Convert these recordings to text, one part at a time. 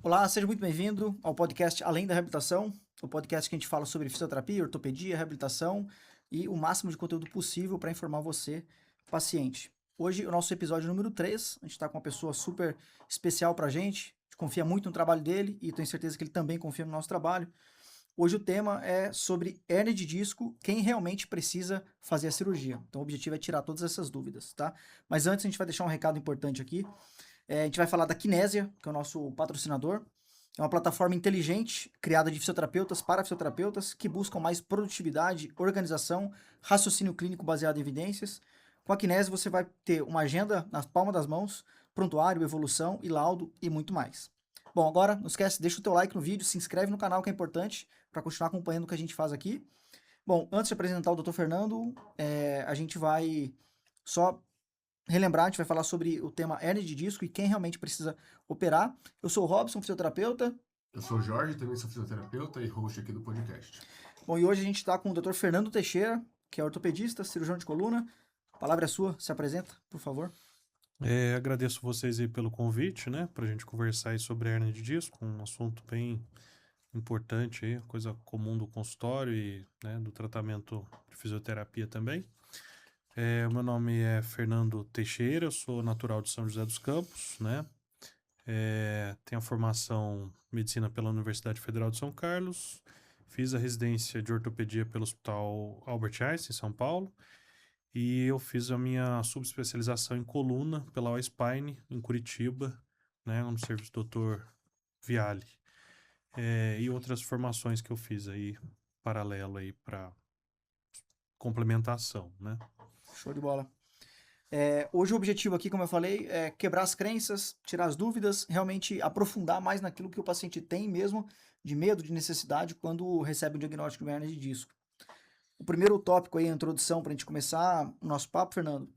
Olá, seja muito bem-vindo ao podcast Além da Reabilitação, o podcast que a gente fala sobre fisioterapia, ortopedia, reabilitação e o máximo de conteúdo possível para informar você, paciente. Hoje, o nosso episódio número 3, a gente está com uma pessoa super especial para a gente confia muito no trabalho dele e tenho certeza que ele também confia no nosso trabalho. Hoje o tema é sobre hérnia de disco, quem realmente precisa fazer a cirurgia. Então o objetivo é tirar todas essas dúvidas, tá? Mas antes a gente vai deixar um recado importante aqui. A gente vai falar da Kinésia, que é o nosso patrocinador. É uma plataforma inteligente, criada de fisioterapeutas para fisioterapeutas, que buscam mais produtividade, organização, raciocínio clínico baseado em evidências. Com a Kinésia você vai ter uma agenda na palma das mãos, prontuário, evolução e laudo e muito mais. Bom, agora não esquece, deixa o teu like no vídeo, se inscreve no canal que é importante para continuar acompanhando o que a gente faz aqui. Bom, antes de apresentar o Dr. Fernando, a gente vai só relembrar, a gente vai falar sobre o tema hérnia de disco e quem realmente precisa operar. Eu sou o Robson, fisioterapeuta. Eu sou o Jorge, também sou fisioterapeuta e host aqui do podcast. Bom, e hoje a gente está com o Dr. Fernando Teixeira, que é ortopedista, cirurgião de coluna. A palavra é sua, se apresenta, por favor. Agradeço vocês aí pelo convite, né, para a gente conversar aí sobre hernia de disco, um assunto bem importante aí, coisa comum do consultório e, né, do tratamento de fisioterapia também. O meu nome é Fernando Teixeira, eu sou natural de São José dos Campos, né, tenho a formação em medicina pela Universidade Federal de São Carlos, fiz a residência de ortopedia pelo Hospital Albert Einstein, em São Paulo, e eu fiz a minha subespecialização em coluna pela U-Spine, em Curitiba, né, no serviço do Dr. Viale. E outras formações que eu fiz aí, paralelo aí para complementação, né? Show de bola. Hoje o objetivo aqui, como eu falei, é quebrar as crenças, tirar as dúvidas, realmente aprofundar mais naquilo que o paciente tem mesmo de medo, de necessidade, quando recebe um diagnóstico de hernia de disco. O primeiro tópico aí, a introdução, para a gente começar o nosso papo, Fernando,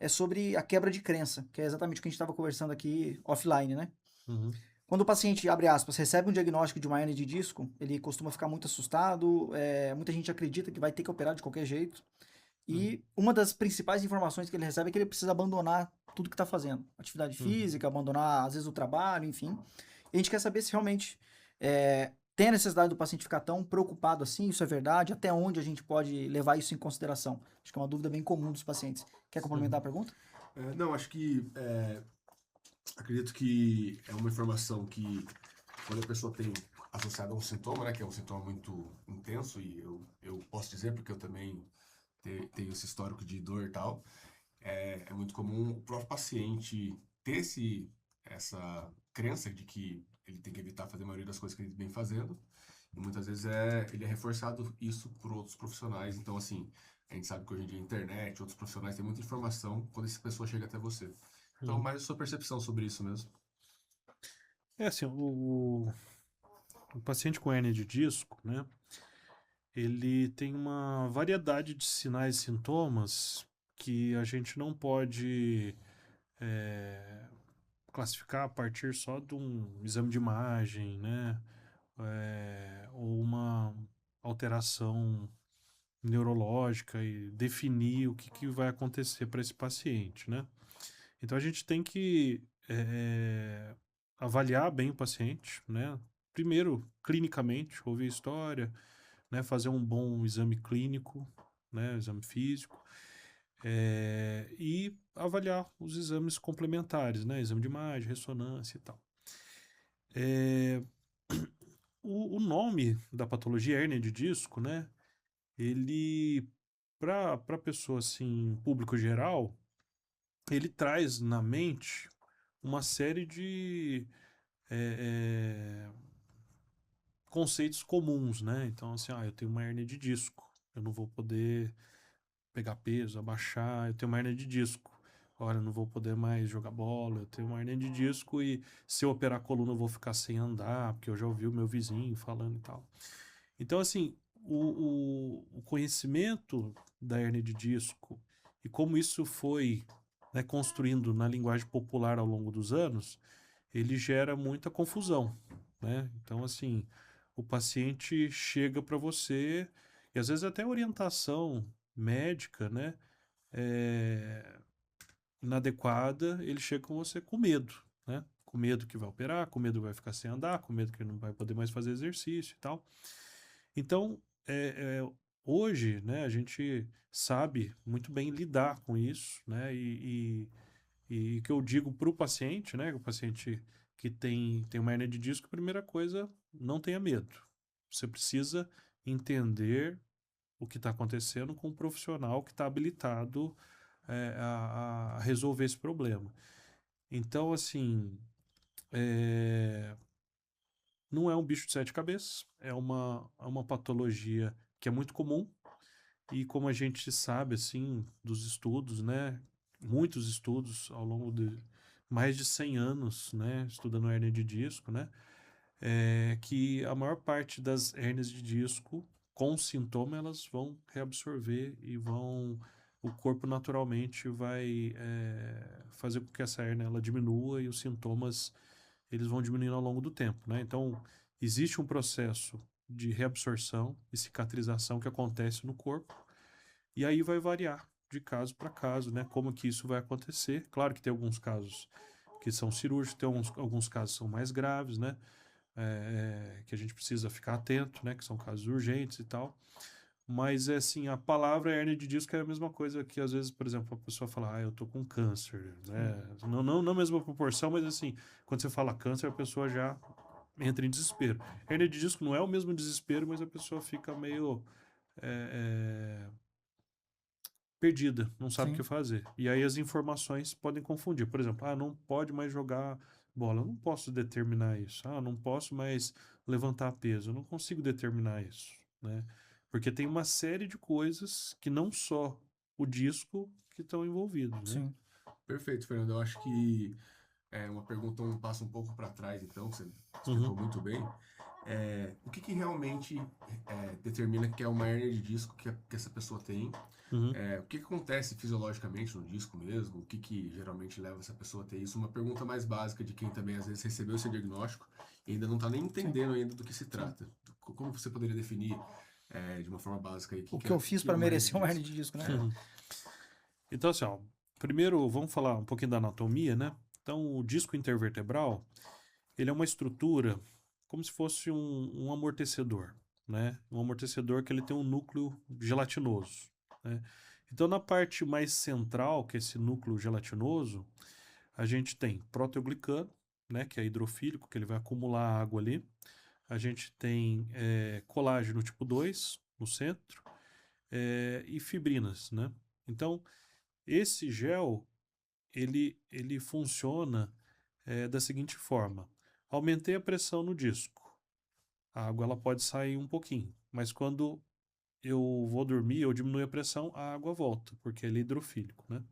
é sobre a quebra de crença, que é exatamente o que a gente estava conversando aqui offline, né? Uhum. Quando o paciente, abre aspas, recebe um diagnóstico de uma hernia de disco, ele costuma ficar muito assustado, muita gente acredita que vai ter que operar de qualquer jeito, e uma das principais informações que ele recebe é que ele precisa abandonar tudo que está fazendo. Atividade física, abandonar, às vezes, o trabalho, enfim. E a gente quer saber se realmente tem a necessidade do paciente ficar tão preocupado assim, isso é verdade, até onde a gente pode levar isso em consideração. Acho que é uma dúvida bem comum dos pacientes. Quer complementar a pergunta? Não, acho que acredito que é uma informação que quando a pessoa tem associada a um sintoma, né, que é um sintoma muito intenso, e eu posso dizer porque eu também tenho esse histórico de dor e tal, é muito comum o próprio paciente ter essa crença de que ele tem que evitar fazer a maioria das coisas que ele vem fazendo, e muitas vezes ele é reforçado isso por outros profissionais. Então, assim, a gente sabe que hoje em dia a internet, outros profissionais têm muita informação quando essa pessoa chega até você. Então, mais a sua percepção sobre isso mesmo. Assim, o paciente com hernia de disco, né, ele tem uma variedade de sinais e sintomas que a gente não pode classificar a partir só de um exame de imagem, né? Ou uma alteração neurológica e definir o que vai acontecer para esse paciente, né? Então a gente tem que avaliar bem o paciente, né? Primeiro, clinicamente, ouvir a história, né? Fazer um bom exame clínico, né? Exame físico, e avaliar os exames complementares, né? Exame de imagem, ressonância e tal. O nome da patologia hérnia de disco, né? Ele, para a pessoa assim, público geral, ele traz na mente uma série de é, conceitos comuns, né? Então, assim, eu tenho uma hérnia de disco, eu não vou poder pegar peso, abaixar, eu tenho uma hérnia de disco. Olha, eu não vou poder mais jogar bola, eu tenho uma hérnia de disco e se eu operar a coluna eu vou ficar sem andar, porque eu já ouvi o meu vizinho falando e tal. Então, assim, o conhecimento da hérnia de disco e como isso foi, né, construindo na linguagem popular ao longo dos anos, ele gera muita confusão, né? Então, assim, o paciente chega para você e às vezes até orientação médica, né, é, inadequada, ele chega com você com medo, né? com medo que vai operar, com medo que vai ficar sem andar, com medo que não vai poder mais fazer exercício e tal. Então, hoje, né, a gente sabe muito bem lidar com isso, né, e que eu digo para o paciente, né, o paciente que tem uma hernia de disco, a primeira coisa, não tenha medo. Você precisa entender o que está acontecendo com um profissional que está habilitado a resolver esse problema. Então, assim, não é um bicho de sete cabeças, é uma patologia que é muito comum e como a gente sabe, assim, dos estudos, né, muitos estudos ao longo de mais de 100 anos, né, estudando hérnia de disco, né, que a maior parte das hérnias de disco com sintoma elas vão reabsorver e o corpo naturalmente vai fazer com que essa hérnia ela diminua e os sintomas eles vão diminuindo ao longo do tempo, né? Então existe um processo de reabsorção e cicatrização que acontece no corpo e aí vai variar de caso para caso, né? Como que isso vai acontecer? Claro que tem alguns casos que são cirúrgicos, tem alguns casos que são mais graves, né? Que a gente precisa ficar atento, né? Que são casos urgentes e tal. Mas, assim, a palavra hérnia de disco é a mesma coisa que, às vezes, por exemplo, a pessoa fala, eu tô com câncer, né? Não na mesma proporção, mas, assim, quando você fala câncer, a pessoa já entra em desespero. Hérnia de disco não é o mesmo desespero, mas a pessoa fica meio perdida, não sabe o que Sim. fazer. E aí as informações podem confundir. Por exemplo, não pode mais jogar bola. Eu não posso determinar isso. Não posso mais levantar peso. Eu não consigo determinar isso, né? Porque tem uma série de coisas que não só o disco que estão envolvidos, né? Sim. Perfeito, Fernando. Eu acho que uma pergunta passa um pouco para trás, então, que você explicou muito bem. O que realmente determina que é uma hérnia de disco que essa pessoa tem? O que acontece fisiologicamente no disco mesmo? O que geralmente leva essa pessoa a ter isso? Uma pergunta mais básica de quem também às vezes recebeu esse diagnóstico e ainda não está nem entendendo ainda do que se trata. Como você poderia definir de uma forma básica aí, O que eu fiz que é para uma merecer uma hernia hernia de de disco, né? Então, assim, ó, primeiro vamos falar um pouquinho da anatomia, né? Então, o disco intervertebral, ele é uma estrutura como se fosse um amortecedor, né? Um amortecedor que ele tem um núcleo gelatinoso, né? Então, na parte mais central, que é esse núcleo gelatinoso, a gente tem proteoglicano, né? Que é hidrofílico, que ele vai acumular água ali. A gente tem colágeno tipo 2 no centro e fibrinas, né? Então, esse gel, ele funciona da seguinte forma. Aumentei a pressão no disco. A água ela pode sair um pouquinho, mas quando eu vou dormir, eu diminuo a pressão, a água volta, porque ele é hidrofílico, né?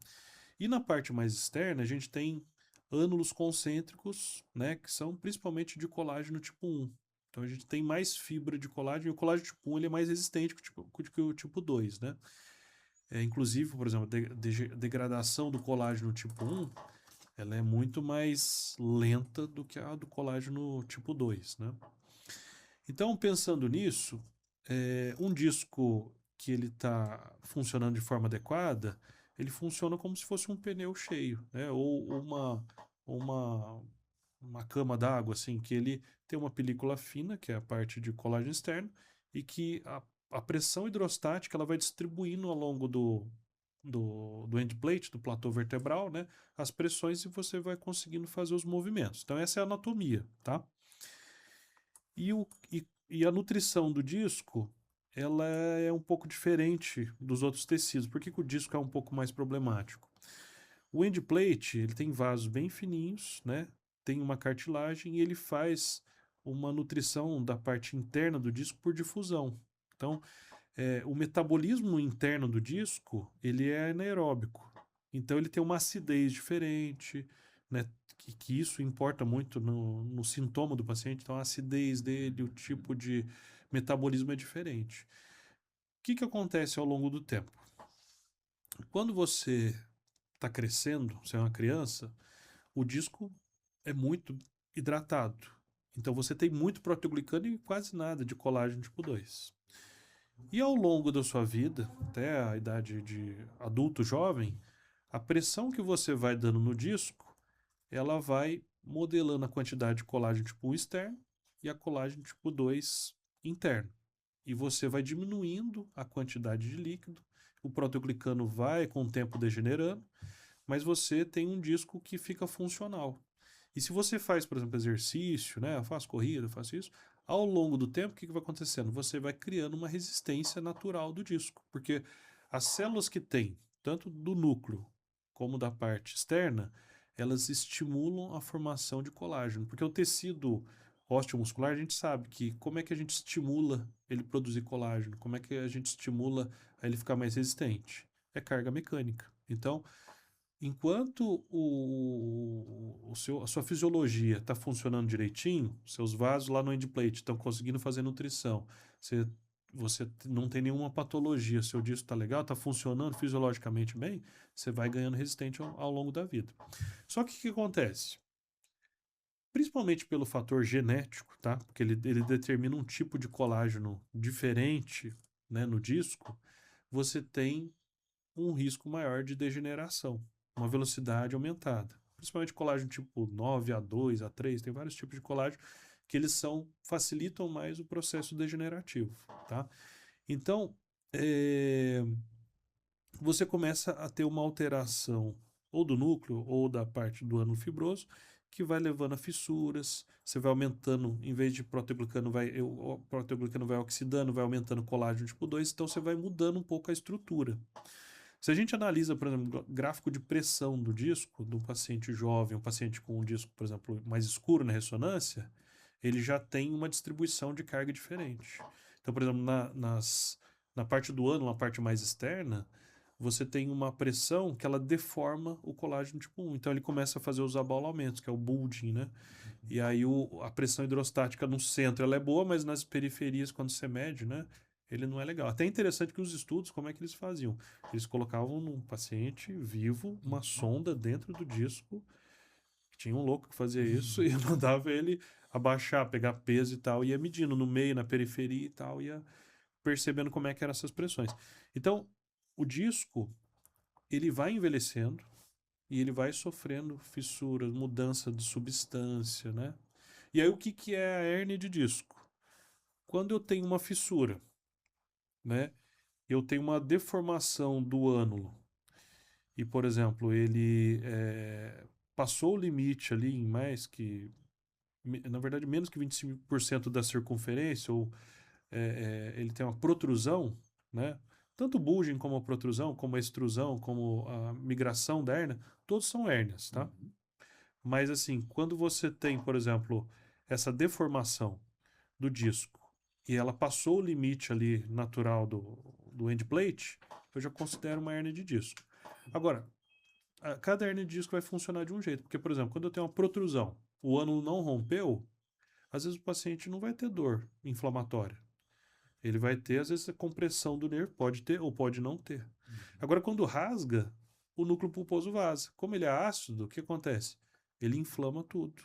E na parte mais externa, a gente tem ânulos concêntricos, né, que são principalmente de colágeno tipo 1. Então a gente tem mais fibra de colágeno, e o colágeno tipo 1 ele é mais resistente que o tipo 2, né? Inclusive, por exemplo, a degradação do colágeno tipo 1 ela é muito mais lenta do que a do colágeno tipo 2, né? Então, pensando nisso, um disco que ele está funcionando de forma adequada, ele funciona como se fosse um pneu cheio, né? Ou uma cama d'água, assim, que ele tem uma película fina, que é a parte de colágeno externo, e que a pressão hidrostática ela vai distribuindo ao longo do endplate, do platô vertebral, né? As pressões e você vai conseguindo fazer os movimentos. Então, essa é a anatomia, tá? E a nutrição do disco, ela é um pouco diferente dos outros tecidos. Por que o disco é um pouco mais problemático? O endplate, ele tem vasos bem fininhos, né? Tem uma cartilagem e ele faz uma nutrição da parte interna do disco por difusão. Então, o metabolismo interno do disco, ele é anaeróbico. Então, ele tem uma acidez diferente, né? Que isso importa muito no sintoma do paciente. Então, a acidez dele, o tipo de metabolismo é diferente. O que acontece ao longo do tempo? Quando você está crescendo, você é uma criança, o disco é muito hidratado. Então você tem muito proteoglicano e quase nada de colágeno tipo 2. E ao longo da sua vida, até a idade de adulto jovem, a pressão que você vai dando no disco, ela vai modelando a quantidade de colágeno tipo 1 externo e a colágeno tipo 2 interno. E você vai diminuindo a quantidade de líquido, o proteoglicano vai com o tempo degenerando, mas você tem um disco que fica funcional. E se você faz, por exemplo, exercício, né? Eu faço corrida, eu faço isso, ao longo do tempo, o que vai acontecendo? Você vai criando uma resistência natural do disco, porque as células que tem, tanto do núcleo como da parte externa, elas estimulam a formação de colágeno, porque o tecido osteomuscular, a gente sabe que como é que a gente estimula ele produzir colágeno, como é que a gente estimula a ele ficar mais resistente? É carga mecânica. Então, enquanto a sua fisiologia está funcionando direitinho, seus vasos lá no endplate estão conseguindo fazer nutrição, você não tem nenhuma patologia, seu disco está legal, está funcionando fisiologicamente bem, você vai ganhando resistente ao longo da vida. Só que o que acontece? Principalmente pelo fator genético, tá? Porque ele determina um tipo de colágeno diferente, né, no disco, você tem um risco maior de degeneração, uma velocidade aumentada. Principalmente colágeno tipo 9, A2, A3, tem vários tipos de colágeno que eles facilitam mais o processo degenerativo, tá? Então, você começa a ter uma alteração ou do núcleo ou da parte do ânulo fibroso que vai levando a fissuras, você vai aumentando, em vez de o proteoglicano vai oxidando, vai aumentando o colágeno tipo 2, então você vai mudando um pouco a estrutura. Se a gente analisa, por exemplo, gráfico de pressão do disco do paciente jovem, um paciente com um disco, por exemplo, mais escuro na ressonância, ele já tem uma distribuição de carga diferente. Então, por exemplo, na parte do ânulo, na parte mais externa, você tem uma pressão que ela deforma o colágeno tipo 1. Então ele começa a fazer os abaulamentos, que é o bulging, né? E aí a pressão hidrostática no centro ela é boa, mas nas periferias, quando você mede, né? Ele não é legal. Até interessante que os estudos, como é que eles faziam? Eles colocavam num paciente vivo uma sonda dentro do disco. Tinha um louco que fazia isso e mandava ele abaixar, pegar peso e tal, ia medindo no meio, na periferia e tal, ia percebendo como é que eram essas pressões. Então, o disco, ele vai envelhecendo e ele vai sofrendo fissuras, mudança de substância, né? E aí o que é a hérnia de disco? Quando eu tenho uma fissura, né? Eu tenho uma deformação do ânulo e, por exemplo, ele passou o limite ali em mais que, na verdade, menos que 25% da circunferência, ou ele tem uma protrusão, né? Tanto o bulging como a protrusão, como a extrusão, como a migração da hérnia, todos são hérnias, tá? Mas assim, quando você tem, por exemplo, essa deformação do disco e ela passou o limite ali natural do endplate, eu já considero uma hérnia de disco. Agora, cada hérnia de disco vai funcionar de um jeito, porque, por exemplo, quando eu tenho uma protrusão, o ânulo não rompeu, às vezes o paciente não vai ter dor inflamatória. Ele vai ter, às vezes, a compressão do nervo, pode ter ou pode não ter. Agora, quando rasga, o núcleo pulposo vaza. Como ele é ácido, o que acontece? Ele inflama tudo.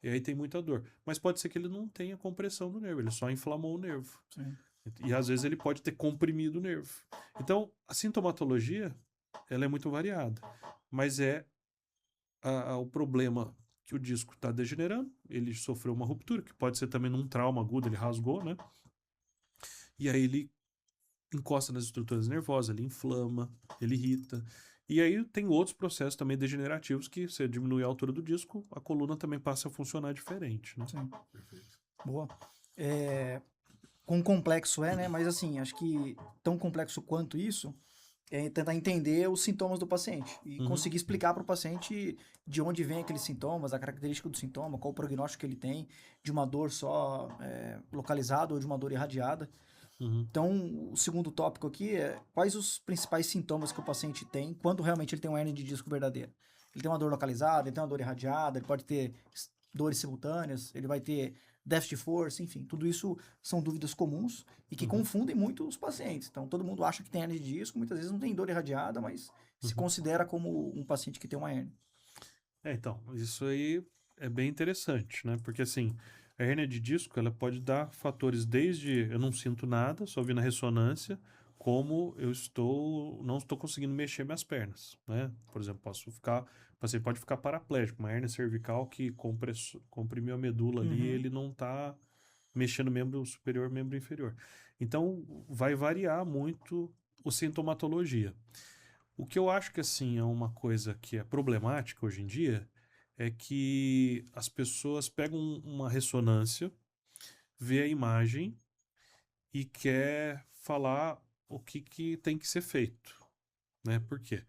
E aí tem muita dor. Mas pode ser que ele não tenha compressão do nervo, ele só inflamou o nervo. Sim. E às vezes ele pode ter comprimido o nervo. Então, a sintomatologia, ela é muito variada. Mas o problema que o disco está degenerando, ele sofreu uma ruptura, que pode ser também num trauma agudo, ele rasgou, né? E aí ele encosta nas estruturas nervosas, ele inflama, ele irrita. E aí tem outros processos também degenerativos que você diminui a altura do disco, a coluna também passa a funcionar diferente, né? Sim. Boa. Quão complexo é, né? Mas assim, acho que tão complexo quanto isso é tentar entender os sintomas do paciente e conseguir explicar para o paciente de onde vem aqueles sintomas, a característica do sintoma, qual o prognóstico que ele tem, de uma dor só localizada ou de uma dor irradiada. Então, o segundo tópico aqui é quais os principais sintomas que o paciente tem quando realmente ele tem uma hérnia de disco verdadeira. Ele tem uma dor localizada, ele tem uma dor irradiada, ele pode ter dores simultâneas, ele vai ter déficit de força, enfim. Tudo isso são dúvidas comuns e que confundem muito os pacientes. Então, todo mundo acha que tem hérnia de disco, muitas vezes não tem dor irradiada, mas se considera como um paciente que tem uma hérnia. Então, isso aí é bem interessante, né? Porque assim, a hérnia de disco, ela pode dar fatores desde eu não sinto nada, só vi na ressonância, como eu não estou conseguindo mexer minhas pernas, né? Por exemplo, o paciente pode ficar paraplégico, uma hérnia cervical que comprimiu a medula ali, Uhum. ele não está mexendo membro superior, membro inferior. Então, vai variar muito a sintomatologia. O que eu acho que, assim, é uma coisa que é problemática hoje em dia é que as pessoas pegam uma ressonância, vê a imagem e quer falar o que tem que ser feito, né? Por quê?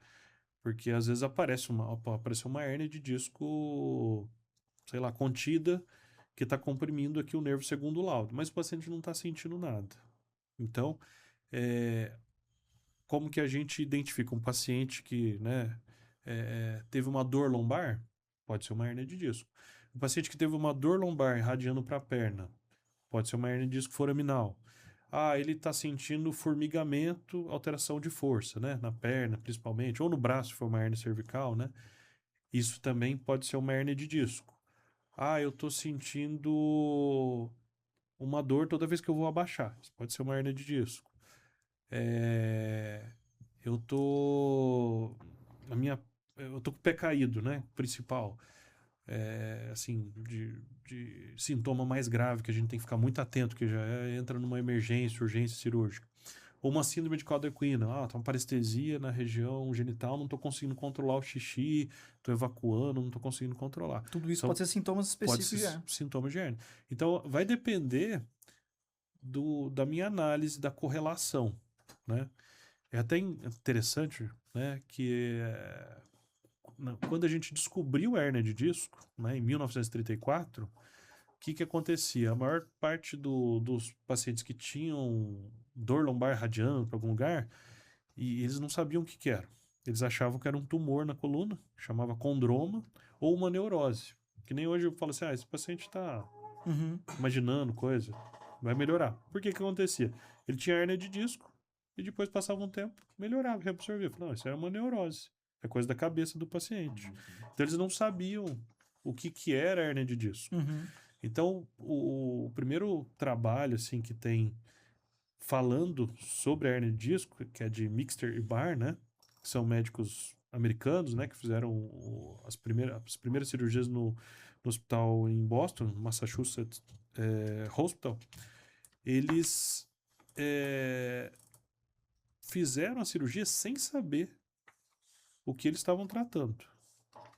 Porque às vezes aparece uma hérnia de disco, sei lá, contida, que está comprimindo aqui o nervo segundo o laudo, mas o paciente não está sentindo nada. Então, como que a gente identifica um paciente que, né, teve uma dor lombar? Pode ser uma hérnia de disco. Um paciente que teve uma dor lombar irradiando para a perna, pode ser uma hérnia de disco foraminal. Ah, ele está sentindo formigamento, alteração de força, né? Na perna, principalmente, ou no braço, se for uma hérnia cervical, né? Isso também pode ser uma hérnia de disco. Ah, eu estou sentindo uma dor toda vez que eu vou abaixar. Isso pode ser uma hérnia de disco. É, eu tô a minha eu tô com o pé caído, né? Principal. Assim, de sintoma mais grave que a gente tem que ficar muito atento, que já entra numa emergência, urgência cirúrgica. Ou uma síndrome de cauda equina. Ah, tá uma parestesia na região genital, não tô conseguindo controlar o xixi, tô evacuando, não tô conseguindo controlar. Tudo isso São, pode ser sintomas pode específicos ser já. sintomas de hérnia. Então, vai depender da minha análise da correlação, né? É até interessante, né, que quando a gente descobriu a hérnia de disco, né, em 1934, o que acontecia? A maior parte dos pacientes que tinham dor lombar radiando para algum lugar, e eles não sabiam o que era. Eles achavam que era um tumor na coluna, chamava condroma, ou uma neurose. Que nem hoje eu falo assim, esse paciente está Uhum. imaginando coisa, vai melhorar. Por que acontecia? Ele tinha hérnia de disco, e depois passava um tempo, melhorava, reabsorvia. Não, isso era uma neurose. É coisa da cabeça do paciente. Então eles não sabiam o que era hérnia de disco. Uhum. Então, o primeiro trabalho assim que tem falando sobre a hérnia de disco, que é de Mixter e Barr, né? Que são médicos americanos, né? Que fizeram as primeiras cirurgias no hospital em Boston, Massachusetts Hospital. Eles fizeram a cirurgia sem saber o que eles estavam tratando.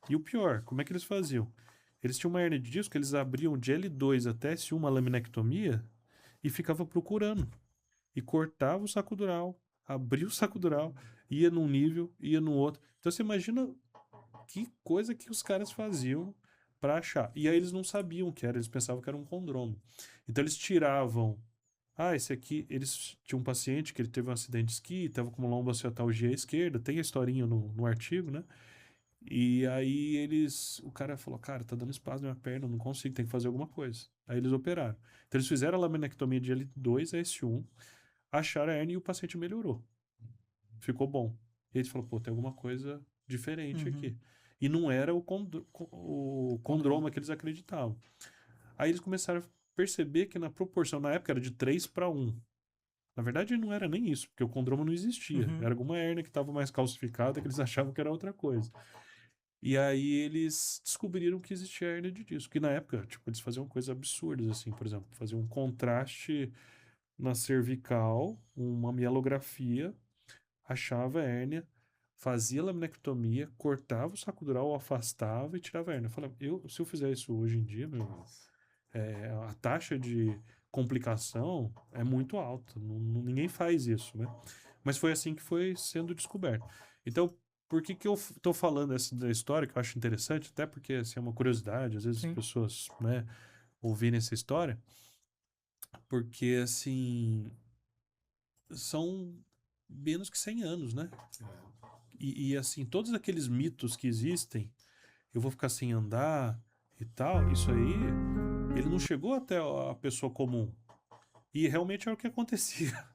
E o pior, como é que eles faziam? Eles tinham uma hérnia de disco, eles abriam de L2 até S1 uma laminectomia e ficava procurando. E cortava o saco dural, abria o saco dural, ia num nível, ia no outro. Então você imagina que coisa que os caras faziam para achar. E aí eles não sabiam o que era, eles pensavam que era um condromo. Então eles tiravam. Ah, esse aqui, eles tinham um paciente que ele teve um acidente de esqui, estava com uma lombocetalgia à esquerda, tem a historinha no artigo, né? E aí o cara falou, cara, tá dando espasmo na minha perna, não consigo, tem que fazer alguma coisa. Aí eles operaram. Então eles fizeram a laminectomia de L2 a S1, acharam a hérnia e o paciente melhorou. Ficou bom. E eles falaram, pô, tem alguma coisa diferente Uhum. aqui. E não era o condroma que eles acreditavam. Aí eles começaram a perceber que na proporção, na época era de 3 para 1. Na verdade não era nem isso, porque o condroma não existia. Uhum. Era alguma hérnia que estava mais calcificada que eles achavam que era outra coisa. E aí eles descobriram que existia hérnia de disco. Que na época, tipo, eles faziam coisas absurdas, assim, por exemplo, faziam um contraste na cervical, uma mielografia, achava a hérnia, fazia laminectomia, cortava o saco dural, afastava e tirava a hérnia. Eu falei, se eu fizer isso hoje em dia, meu irmão, a taxa de complicação é muito alta. Ninguém faz isso, né? Mas foi assim que foi sendo descoberto. Então, por que eu estou falando da história, que eu acho interessante, até porque assim, é uma curiosidade, às vezes as Sim. pessoas, né, ouvirem essa história, porque, assim, são menos que 100 anos, né? Assim, todos aqueles mitos que existem, eu vou ficar sem andar e tal, isso aí, ele não chegou até a pessoa comum. E realmente era o que acontecia.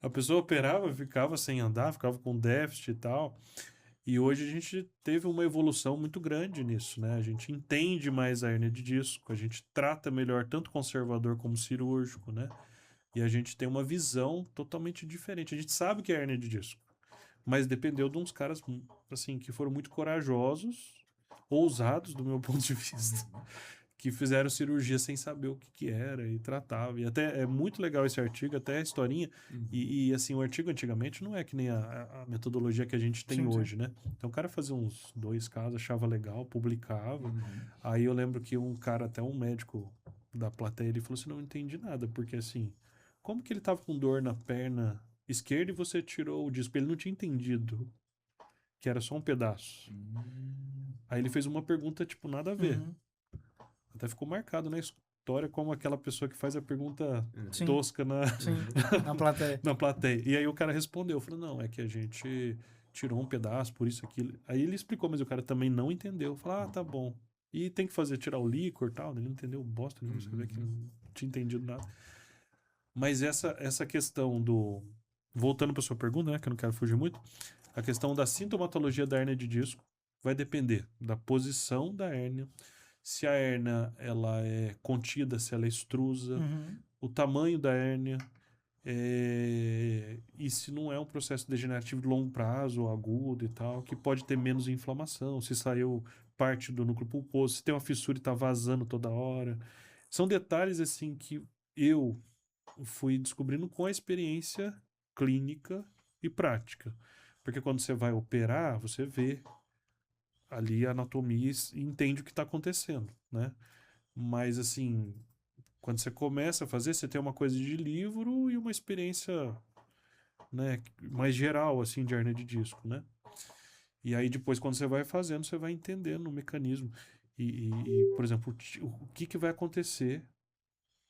A pessoa operava, ficava sem andar, ficava com déficit e tal. E hoje a gente teve uma evolução muito grande nisso, né? A gente entende mais a hérnia de disco, a gente trata melhor tanto conservador como cirúrgico, né? E a gente tem uma visão totalmente diferente. A gente sabe que é hérnia de disco, mas dependeu de uns caras assim que foram muito corajosos ousados do meu ponto de vista, que fizeram cirurgia sem saber o que que era e tratava. E até é muito legal esse artigo, até a historinha. E, assim, o artigo antigamente não é que nem a metodologia que a gente tem Sim, sim. hoje, né? Então o cara fazia uns 2 casos, achava legal, publicava. Uhum. Aí eu lembro que um cara, até um médico da plateia, ele falou assim, não entendi nada, porque assim, como que ele tava com dor na perna esquerda e você tirou o disco? Ele não tinha entendido que era só um pedaço. Aí ele fez uma pergunta, tipo, nada a ver. Uhum. Até ficou marcado na história como aquela pessoa que faz a pergunta Sim, tosca na, sim. Na plateia. na plateia. E aí o cara respondeu, falou, não, é que a gente tirou um pedaço, por isso aquilo. Aí ele explicou, mas o cara também não entendeu. Falou, ah, tá bom. E tem que fazer, tirar o líquor e tal. Ele não entendeu bosta nenhuma, você vê que não tinha entendido nada. Mas essa questão do... Voltando para sua pergunta, né, que eu não quero fugir muito, a questão da sintomatologia da hérnia de disco vai depender da posição da hérnia, se a hérnia ela é contida, se ela é extrusa, Uhum. o tamanho da hérnia, e se não é um processo degenerativo de longo prazo, ou agudo e tal, que pode ter menos inflamação, se saiu parte do núcleo pulposo, se tem uma fissura e está vazando toda hora. São detalhes assim que eu fui descobrindo com a experiência clínica e prática. Porque quando você vai operar, você vê ali a anatomia e entende o que está acontecendo, né? Mas assim, quando você começa a fazer, você tem uma coisa de livro e uma experiência, né, mais geral, assim, de hernia de disco, né? E aí depois, quando você vai fazendo, você vai entendendo o mecanismo. Por exemplo, o que que vai acontecer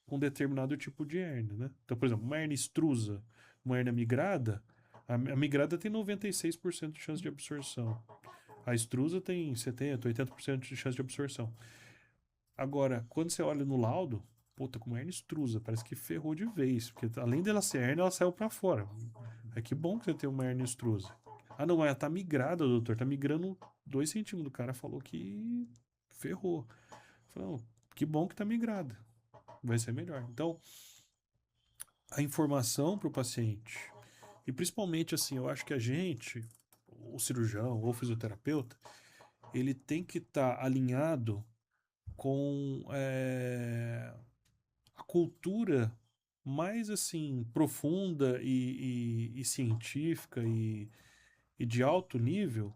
com determinado tipo de hérnia, né? Então, por exemplo, uma hérnia extrusa, uma hérnia migrada, a migrada tem 96% de chance de absorção. A extrusa tem 70, 80% de chance de absorção. Agora, quando você olha no laudo, puta, com uma hernia extrusa, parece que ferrou de vez, porque além dela ser hérnia, ela saiu pra fora. É que bom que você tem uma hernia extrusa. Ah, não, ela tá migrada, doutor, tá migrando 2 centímetros. O cara falou que ferrou. Eu falei, não, que bom que tá migrada. Vai ser melhor. Então, a informação para o paciente, e principalmente assim, eu acho que a gente, o cirurgião ou o fisioterapeuta, ele tem que estar alinhado com a cultura mais assim profunda e científica e de alto nível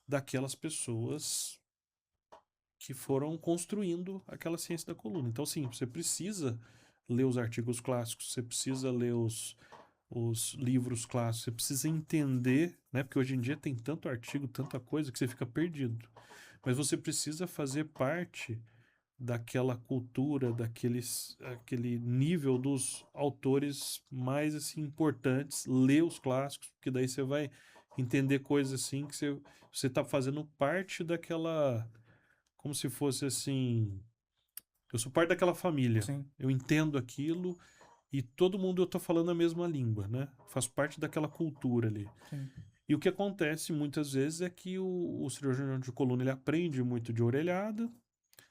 daquelas pessoas que foram construindo aquela ciência da coluna. Então, sim, você precisa ler os artigos clássicos, você precisa ler os livros clássicos, você precisa entender, né? Porque hoje em dia tem tanto artigo, tanta coisa que você fica perdido. Mas você precisa fazer parte daquela cultura, aquele nível dos autores mais assim importantes, ler os clássicos, porque daí você vai entender coisas assim que você está fazendo parte daquela, como se fosse assim, eu sou parte daquela família. Sim. Eu entendo aquilo e todo mundo eu tô falando a mesma língua, né? Faço parte daquela cultura ali. Sim. E o que acontece muitas vezes é que o cirurgião de coluna ele aprende muito de orelhada,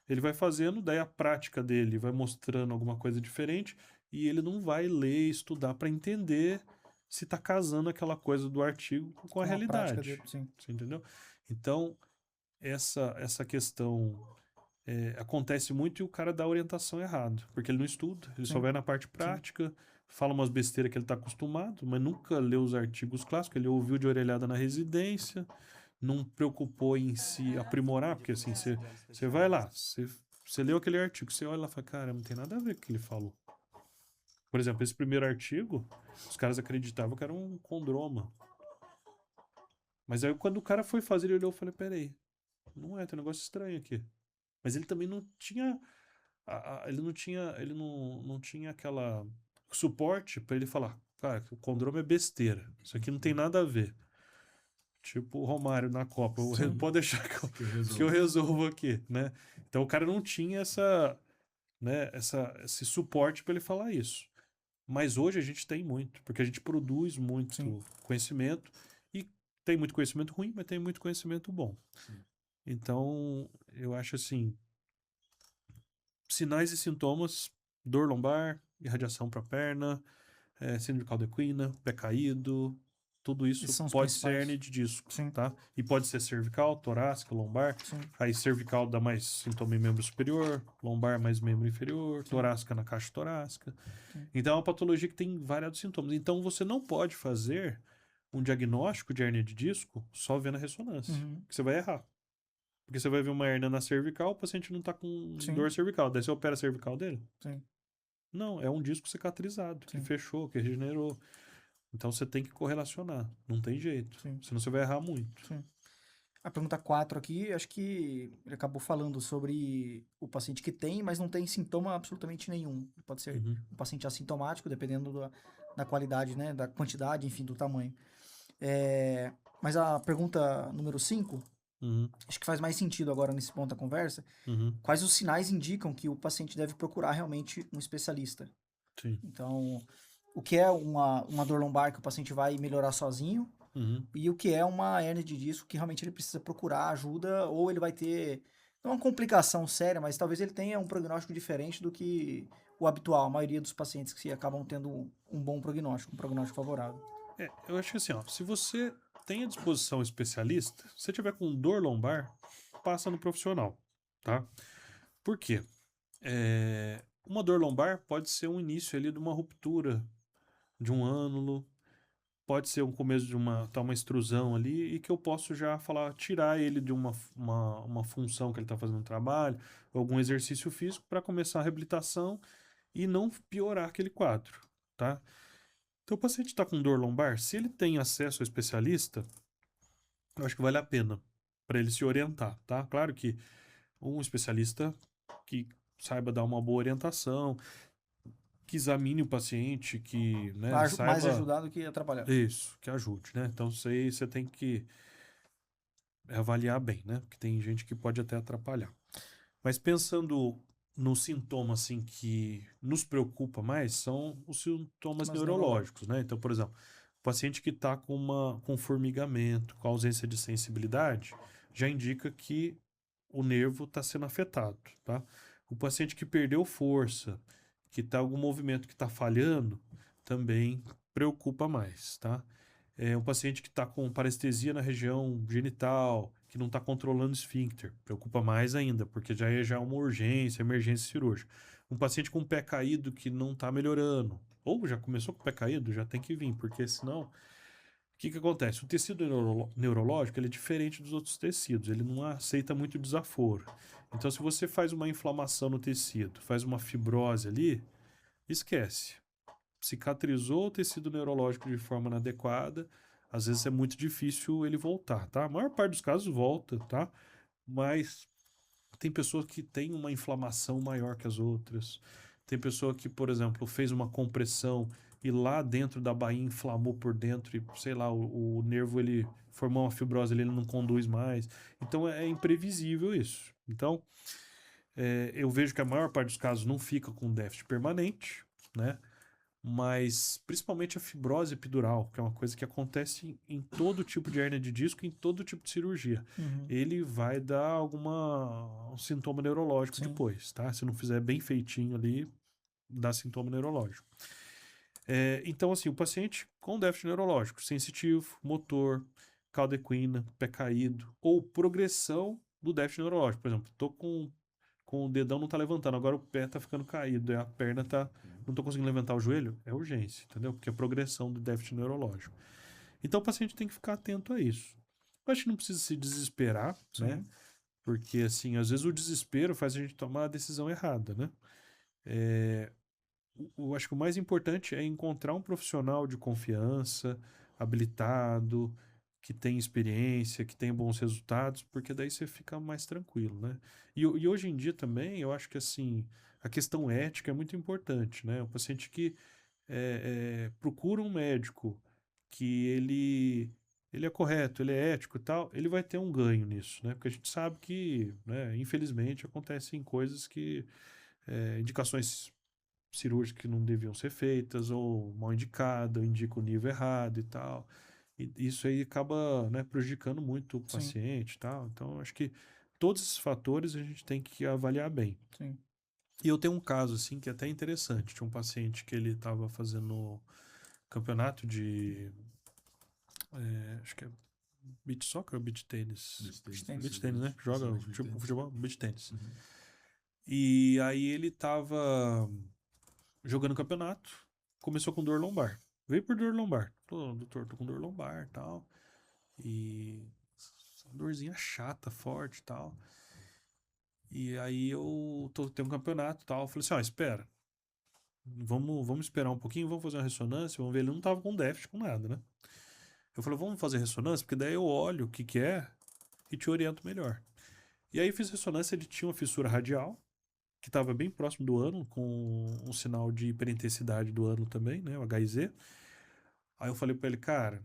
ele vai fazendo, daí a prática dele vai mostrando alguma coisa diferente e ele não vai ler, estudar para entender se está casando aquela coisa do artigo com a prática realidade. dele, sim. Você entendeu? Então, essa questão acontece muito e o cara dá a orientação errada, porque ele não estuda, ele só Sim. vai na parte prática, fala umas besteiras que ele está acostumado, mas nunca leu os artigos clássicos, ele ouviu de orelhada na residência, não preocupou em se aprimorar, porque assim, você vai lá, você leu aquele artigo, você olha lá e fala, cara, não tem nada a ver com o que ele falou. Por exemplo, esse primeiro artigo, os caras acreditavam que era um condroma. Mas aí quando o cara foi fazer, ele olhou e falou, peraí, não é, tem um negócio estranho aqui. Mas ele também não tinha, ele não tinha aquela suporte para ele falar, cara, o condroma é besteira, isso aqui não tem nada a ver. Tipo o Romário na Copa. Sim. Pode deixar Que eu que eu resolvo. resolvo aqui, né? Então o cara não tinha esse suporte para ele falar isso. Mas hoje a gente tem muito, porque a gente produz muito Sim. conhecimento e tem muito conhecimento ruim, mas tem muito conhecimento bom. Sim. Então, eu acho assim, sinais e sintomas, dor lombar, irradiação para a perna, síndrome de caldequina, pé caído, tudo Esses isso são os pode ser principais. hérnia de disco, Sim. tá? E pode ser cervical, torácica, lombar. Sim. Aí cervical dá mais sintoma em membro superior, lombar mais membro inferior, torácica na caixa torácica. Sim. Então é uma patologia que tem variados sintomas. Então você não pode fazer um diagnóstico de hérnia de disco só vendo a ressonância, Uhum. que você vai errar. Porque você vai ver uma hérnia na cervical, o paciente não tá com Sim. dor cervical. Daí você opera a cervical dele? Sim. Não, é um disco cicatrizado, que Sim. fechou, que regenerou. Então você tem que correlacionar, não tem jeito. Sim. Senão você vai errar muito. Sim. A pergunta 4 aqui, acho que ele acabou falando sobre o paciente que tem, mas não tem sintoma absolutamente nenhum. Pode ser Uhum. um paciente assintomático, dependendo da qualidade, né? Da quantidade, enfim, do tamanho. Mas a pergunta número 5, Uhum. acho que faz mais sentido agora nesse ponto da conversa. Uhum. Quais os sinais indicam que o paciente deve procurar realmente um especialista? Sim. Então, o que é uma dor lombar que o paciente vai melhorar sozinho Uhum. e o que é uma hérnia de disco que realmente ele precisa procurar ajuda ou ele vai ter, não uma complicação séria, mas talvez ele tenha um prognóstico diferente do que o habitual, a maioria dos pacientes que acabam tendo um bom prognóstico, um prognóstico favorável. Eu acho que assim, ó, se você tem à disposição um especialista, se você tiver com dor lombar, passa no profissional, tá? Por quê? Uma dor lombar pode ser um início ali de uma ruptura de um ânulo, pode ser um começo de uma extrusão ali e que eu posso já falar, tirar ele de uma função que ele está fazendo no trabalho, algum exercício físico para começar a reabilitação e não piorar aquele quadro, tá? Então o paciente está com dor lombar, se ele tem acesso ao especialista, eu acho que vale a pena para ele se orientar, tá? Claro que um especialista que saiba dar uma boa orientação, que examine o paciente, que, né, Mais saiba ajudar do que atrapalhar. isso, que ajude, né? Então isso aí você tem que avaliar bem, né? Porque tem gente que pode até atrapalhar. Mas pensando no sintoma assim que nos preocupa mais são os sintomas Mas neurológicos, né? Então, por exemplo, o paciente que está com formigamento, com ausência de sensibilidade, já indica que o nervo está sendo afetado, tá? O paciente que perdeu força, que está algum movimento que está falhando, também preocupa mais, tá? Um paciente que está com parestesia na região genital, que não está controlando o esfíncter, preocupa mais ainda, porque já é uma urgência, emergência cirúrgica. Um paciente com o pé caído que não está melhorando, ou já começou com o pé caído, já tem que vir, porque senão, o que acontece? O tecido neurológico ele é diferente dos outros tecidos, ele não aceita muito desaforo. Então, se você faz uma inflamação no tecido, faz uma fibrose ali, esquece. Cicatrizou o tecido neurológico de forma inadequada, às vezes é muito difícil ele voltar, tá? A maior parte dos casos volta, tá? Mas tem pessoa que tem uma inflamação maior que as outras. Tem pessoa que, por exemplo, fez uma compressão e lá dentro da baía inflamou por dentro e, sei lá, o nervo ele formou uma fibrose, ele não conduz mais. Então é imprevisível isso. Então, eu vejo que a maior parte dos casos não fica com déficit permanente, né? Mas principalmente a fibrose epidural, que é uma coisa que acontece em todo tipo de hérnia de disco, em todo tipo de cirurgia. Uhum. Ele vai dar um sintoma neurológico Sim. depois, tá? Se não fizer bem feitinho ali, dá sintoma neurológico. Então, assim, o paciente com déficit neurológico, sensitivo, motor, cauda equina, pé caído, ou progressão do déficit neurológico. Por exemplo, tô com o dedão não tá levantando, agora o pé tá ficando caído, a perna tá, não tô conseguindo levantar o joelho, é urgência, entendeu? Porque é progressão do déficit neurológico. Então o paciente tem que ficar atento a isso. Eu acho que não precisa se desesperar, né? Sim. Porque, assim, às vezes o desespero faz a gente tomar a decisão errada, né? Eu acho que o mais importante é encontrar um profissional de confiança, habilitado, que tem experiência, que tem bons resultados, porque daí você fica mais tranquilo, né? E hoje em dia também, eu acho que assim, a questão ética é muito importante, né? O paciente que procura um médico que ele é correto, ele é ético e tal, ele vai ter um ganho nisso, né? Porque a gente sabe que, né, infelizmente, acontecem coisas que, indicações cirúrgicas que não deviam ser feitas, ou mal indicada, ou indica o nível errado e tal. E isso aí acaba, né, prejudicando muito o Sim. paciente e tal. Então, acho que todos esses fatores a gente tem que avaliar bem. Sim. E eu tenho um caso, assim, que é até interessante. Tinha um paciente que ele estava fazendo campeonato acho que é beach soccer ou beach tênis? Beach tênis, né? Joga Possivelmente beach tipo tênis. futebol, beach tênis. Uhum. E aí ele tava jogando campeonato, começou com dor lombar. Veio por dor lombar. Falou, doutor, tô com dor lombar e tal. E dorzinha chata, forte e tal. E aí tenho um campeonato e tal. Eu falei assim, ó, espera. Vamos esperar um pouquinho, vamos fazer uma ressonância, vamos ver. Ele não tava com déficit, com nada, né? Eu falei, vamos fazer ressonância, porque daí eu olho o que que é e te oriento melhor. E aí fiz ressonância, ele tinha uma fissura radial, que estava bem próximo do ânus, com um sinal de hiperintensidade do ânus também, né, o HIZ. Aí eu falei pra ele, cara,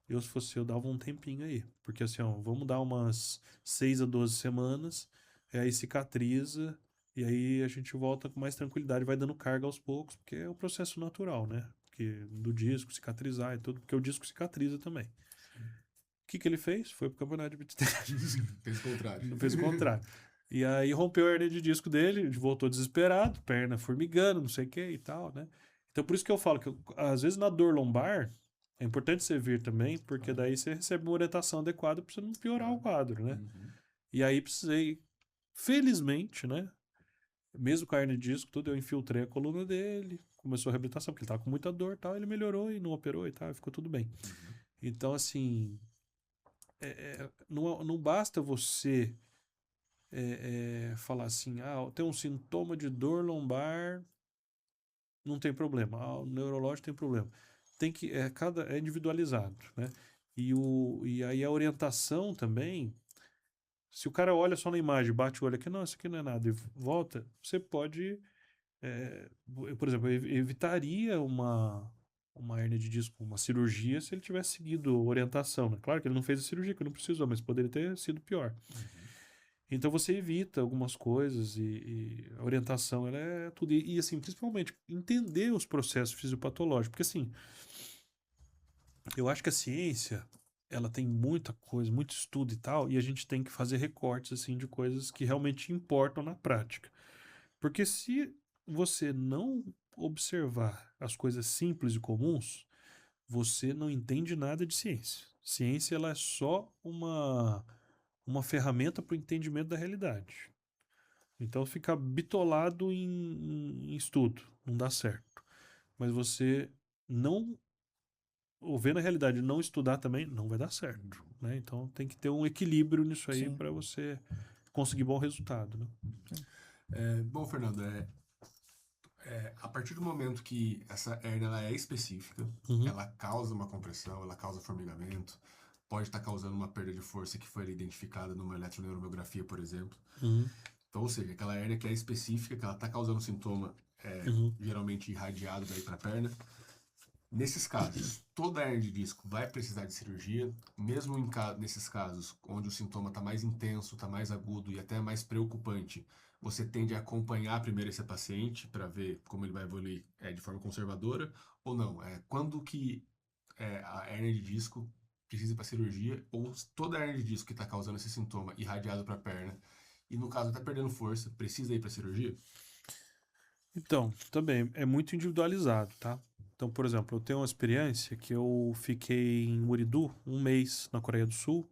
se fosse eu, dava um tempinho aí. Porque assim, ó, vamos dar umas 6 a 12 semanas, e aí cicatriza, e aí a gente volta com mais tranquilidade, vai dando carga aos poucos, porque é o processo natural, né? Porque do disco cicatrizar e tudo, porque o disco cicatriza também. O que que ele fez? Foi pro campeonato de beach tennis. Fez o contrário. Fez o contrário. E aí rompeu a hernia de disco dele, ele voltou desesperado, perna formigando, não sei o que e tal, né? Então por isso que eu falo que às vezes na dor lombar é importante você vir também, porque daí você recebe uma orientação adequada para você não piorar o quadro, né? Uhum. E aí precisei, felizmente, né? Mesmo com a hernia de disco, tudo, eu infiltrei a coluna dele, começou a reabilitação, porque ele tava com muita dor e tal, ele melhorou e não operou e tal, ficou tudo bem. Uhum. Então, assim, não basta você falar assim, tem um sintoma de dor lombar, não tem problema. O neurológico tem problema. Tem que é individualizado, né? E aí a orientação também, se o cara olha só na imagem, bate o olho aqui, não, isso aqui não é nada, e volta, você pode, por exemplo, evitaria uma hernia de disco, uma cirurgia, se ele tivesse seguido a orientação, né? Claro que ele não fez a cirurgia, que não precisou, mas poderia ter sido pior. Então você evita algumas coisas e a orientação ela é tudo. E assim, principalmente, entender os processos fisiopatológicos. Porque assim, eu acho que a ciência ela tem muita coisa, muito estudo e tal, e a gente tem que fazer recortes assim de coisas que realmente importam na prática. Porque se você não observar as coisas simples e comuns, você não entende nada de ciência. Ciência ela é só uma ferramenta para o entendimento da realidade. Então ficar bitolado em estudo não dá certo. Mas você não, ou ver na realidade não estudar também não vai dar certo, né? Então tem que ter um equilíbrio nisso aí Sim. para você conseguir bom resultado, né? Bom, Fernando, a partir do momento que essa hérnia ela é específica, Uhum, ela causa uma compressão, ela causa formigamento, pode estar causando uma perda de força que foi ali identificada numa eletroneuromiografia, por exemplo. uhum, Então, ou seja, aquela hérnia que é específica, que ela está causando sintoma uhum. geralmente irradiado daí para a perna. Nesses casos, toda hérnia de disco vai precisar de cirurgia, mesmo nesses casos onde o sintoma está mais intenso, está mais agudo e até mais preocupante, você tende a acompanhar primeiro esse paciente para ver como ele vai evoluir de forma conservadora ou não. Quando que a hérnia de disco precisa ir para cirurgia ou toda hérnia de disco que está causando esse sintoma irradiado para a perna e no caso está perdendo força, precisa ir para cirurgia? Então, também é muito individualizado, tá? Então, por exemplo, eu tenho uma experiência que eu fiquei em Uridu um mês na Coreia do Sul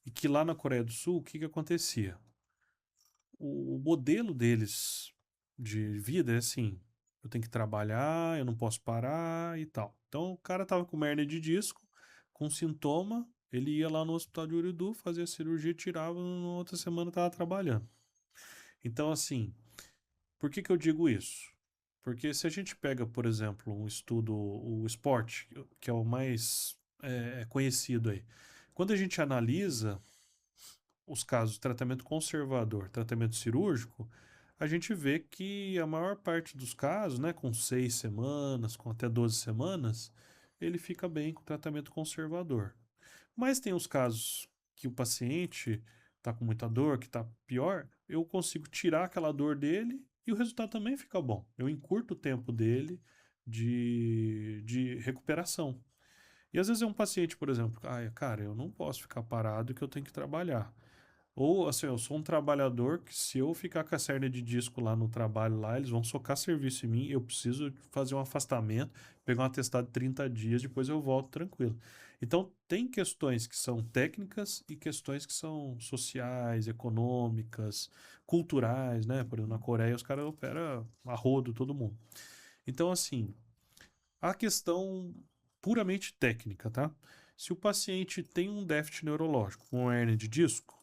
e que lá na Coreia do Sul, o que que acontecia? O modelo deles de vida é assim: eu tenho que trabalhar, eu não posso parar e tal. Então o cara tava com uma hernia de disco, com sintoma, ele ia lá no hospital de Uridu, fazia a cirurgia, tirava, na outra semana tava trabalhando. Então, assim, por que que eu digo isso? Porque se a gente pega, por exemplo, um estudo, o esporte, que é o mais conhecido aí, quando a gente analisa os casos de tratamento conservador, tratamento cirúrgico, a gente vê que a maior parte dos casos, né, com 6 semanas, com até 12 semanas, ele fica bem com tratamento conservador. Mas tem os casos que o paciente está com muita dor, que está pior, eu consigo tirar aquela dor dele e o resultado também fica bom. Eu encurto o tempo dele de recuperação. E às vezes é um paciente, por exemplo, cara, eu não posso ficar parado que eu tenho que trabalhar. Ou, assim, eu sou um trabalhador que se eu ficar com a hernia de disco lá no trabalho, lá, eles vão socar serviço em mim, eu preciso fazer um afastamento, pegar um atestado de 30 dias, depois eu volto tranquilo. Então, tem questões que são técnicas e questões que são sociais, econômicas, culturais, né? Por exemplo, na Coreia os caras operam a rodo todo mundo. Então, assim, a questão puramente técnica, tá? Se o paciente tem um déficit neurológico, uma hérnia de disco,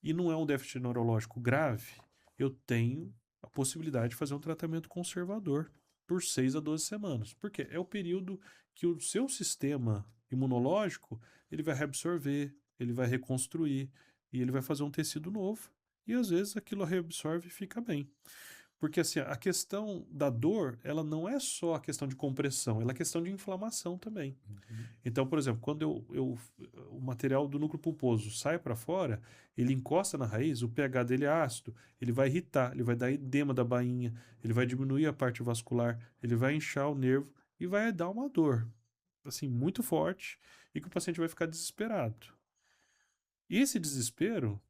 e não é um déficit neurológico grave, eu tenho a possibilidade de fazer um tratamento conservador por 6 a 12 semanas. Porque é o período que o seu sistema imunológico ele vai reabsorver, ele vai reconstruir e ele vai fazer um tecido novo. E às vezes aquilo reabsorve e fica bem. Porque assim, a questão da dor, ela não é só a questão de compressão, ela é questão de inflamação também. Uhum. Então, por exemplo, quando o material do núcleo pulposo sai para fora, ele encosta na raiz, o pH dele é ácido, ele vai irritar, ele vai dar edema da bainha, ele vai diminuir a parte vascular, ele vai inchar o nervo e vai dar uma dor, assim, muito forte e que o paciente vai ficar desesperado. E esse desespero,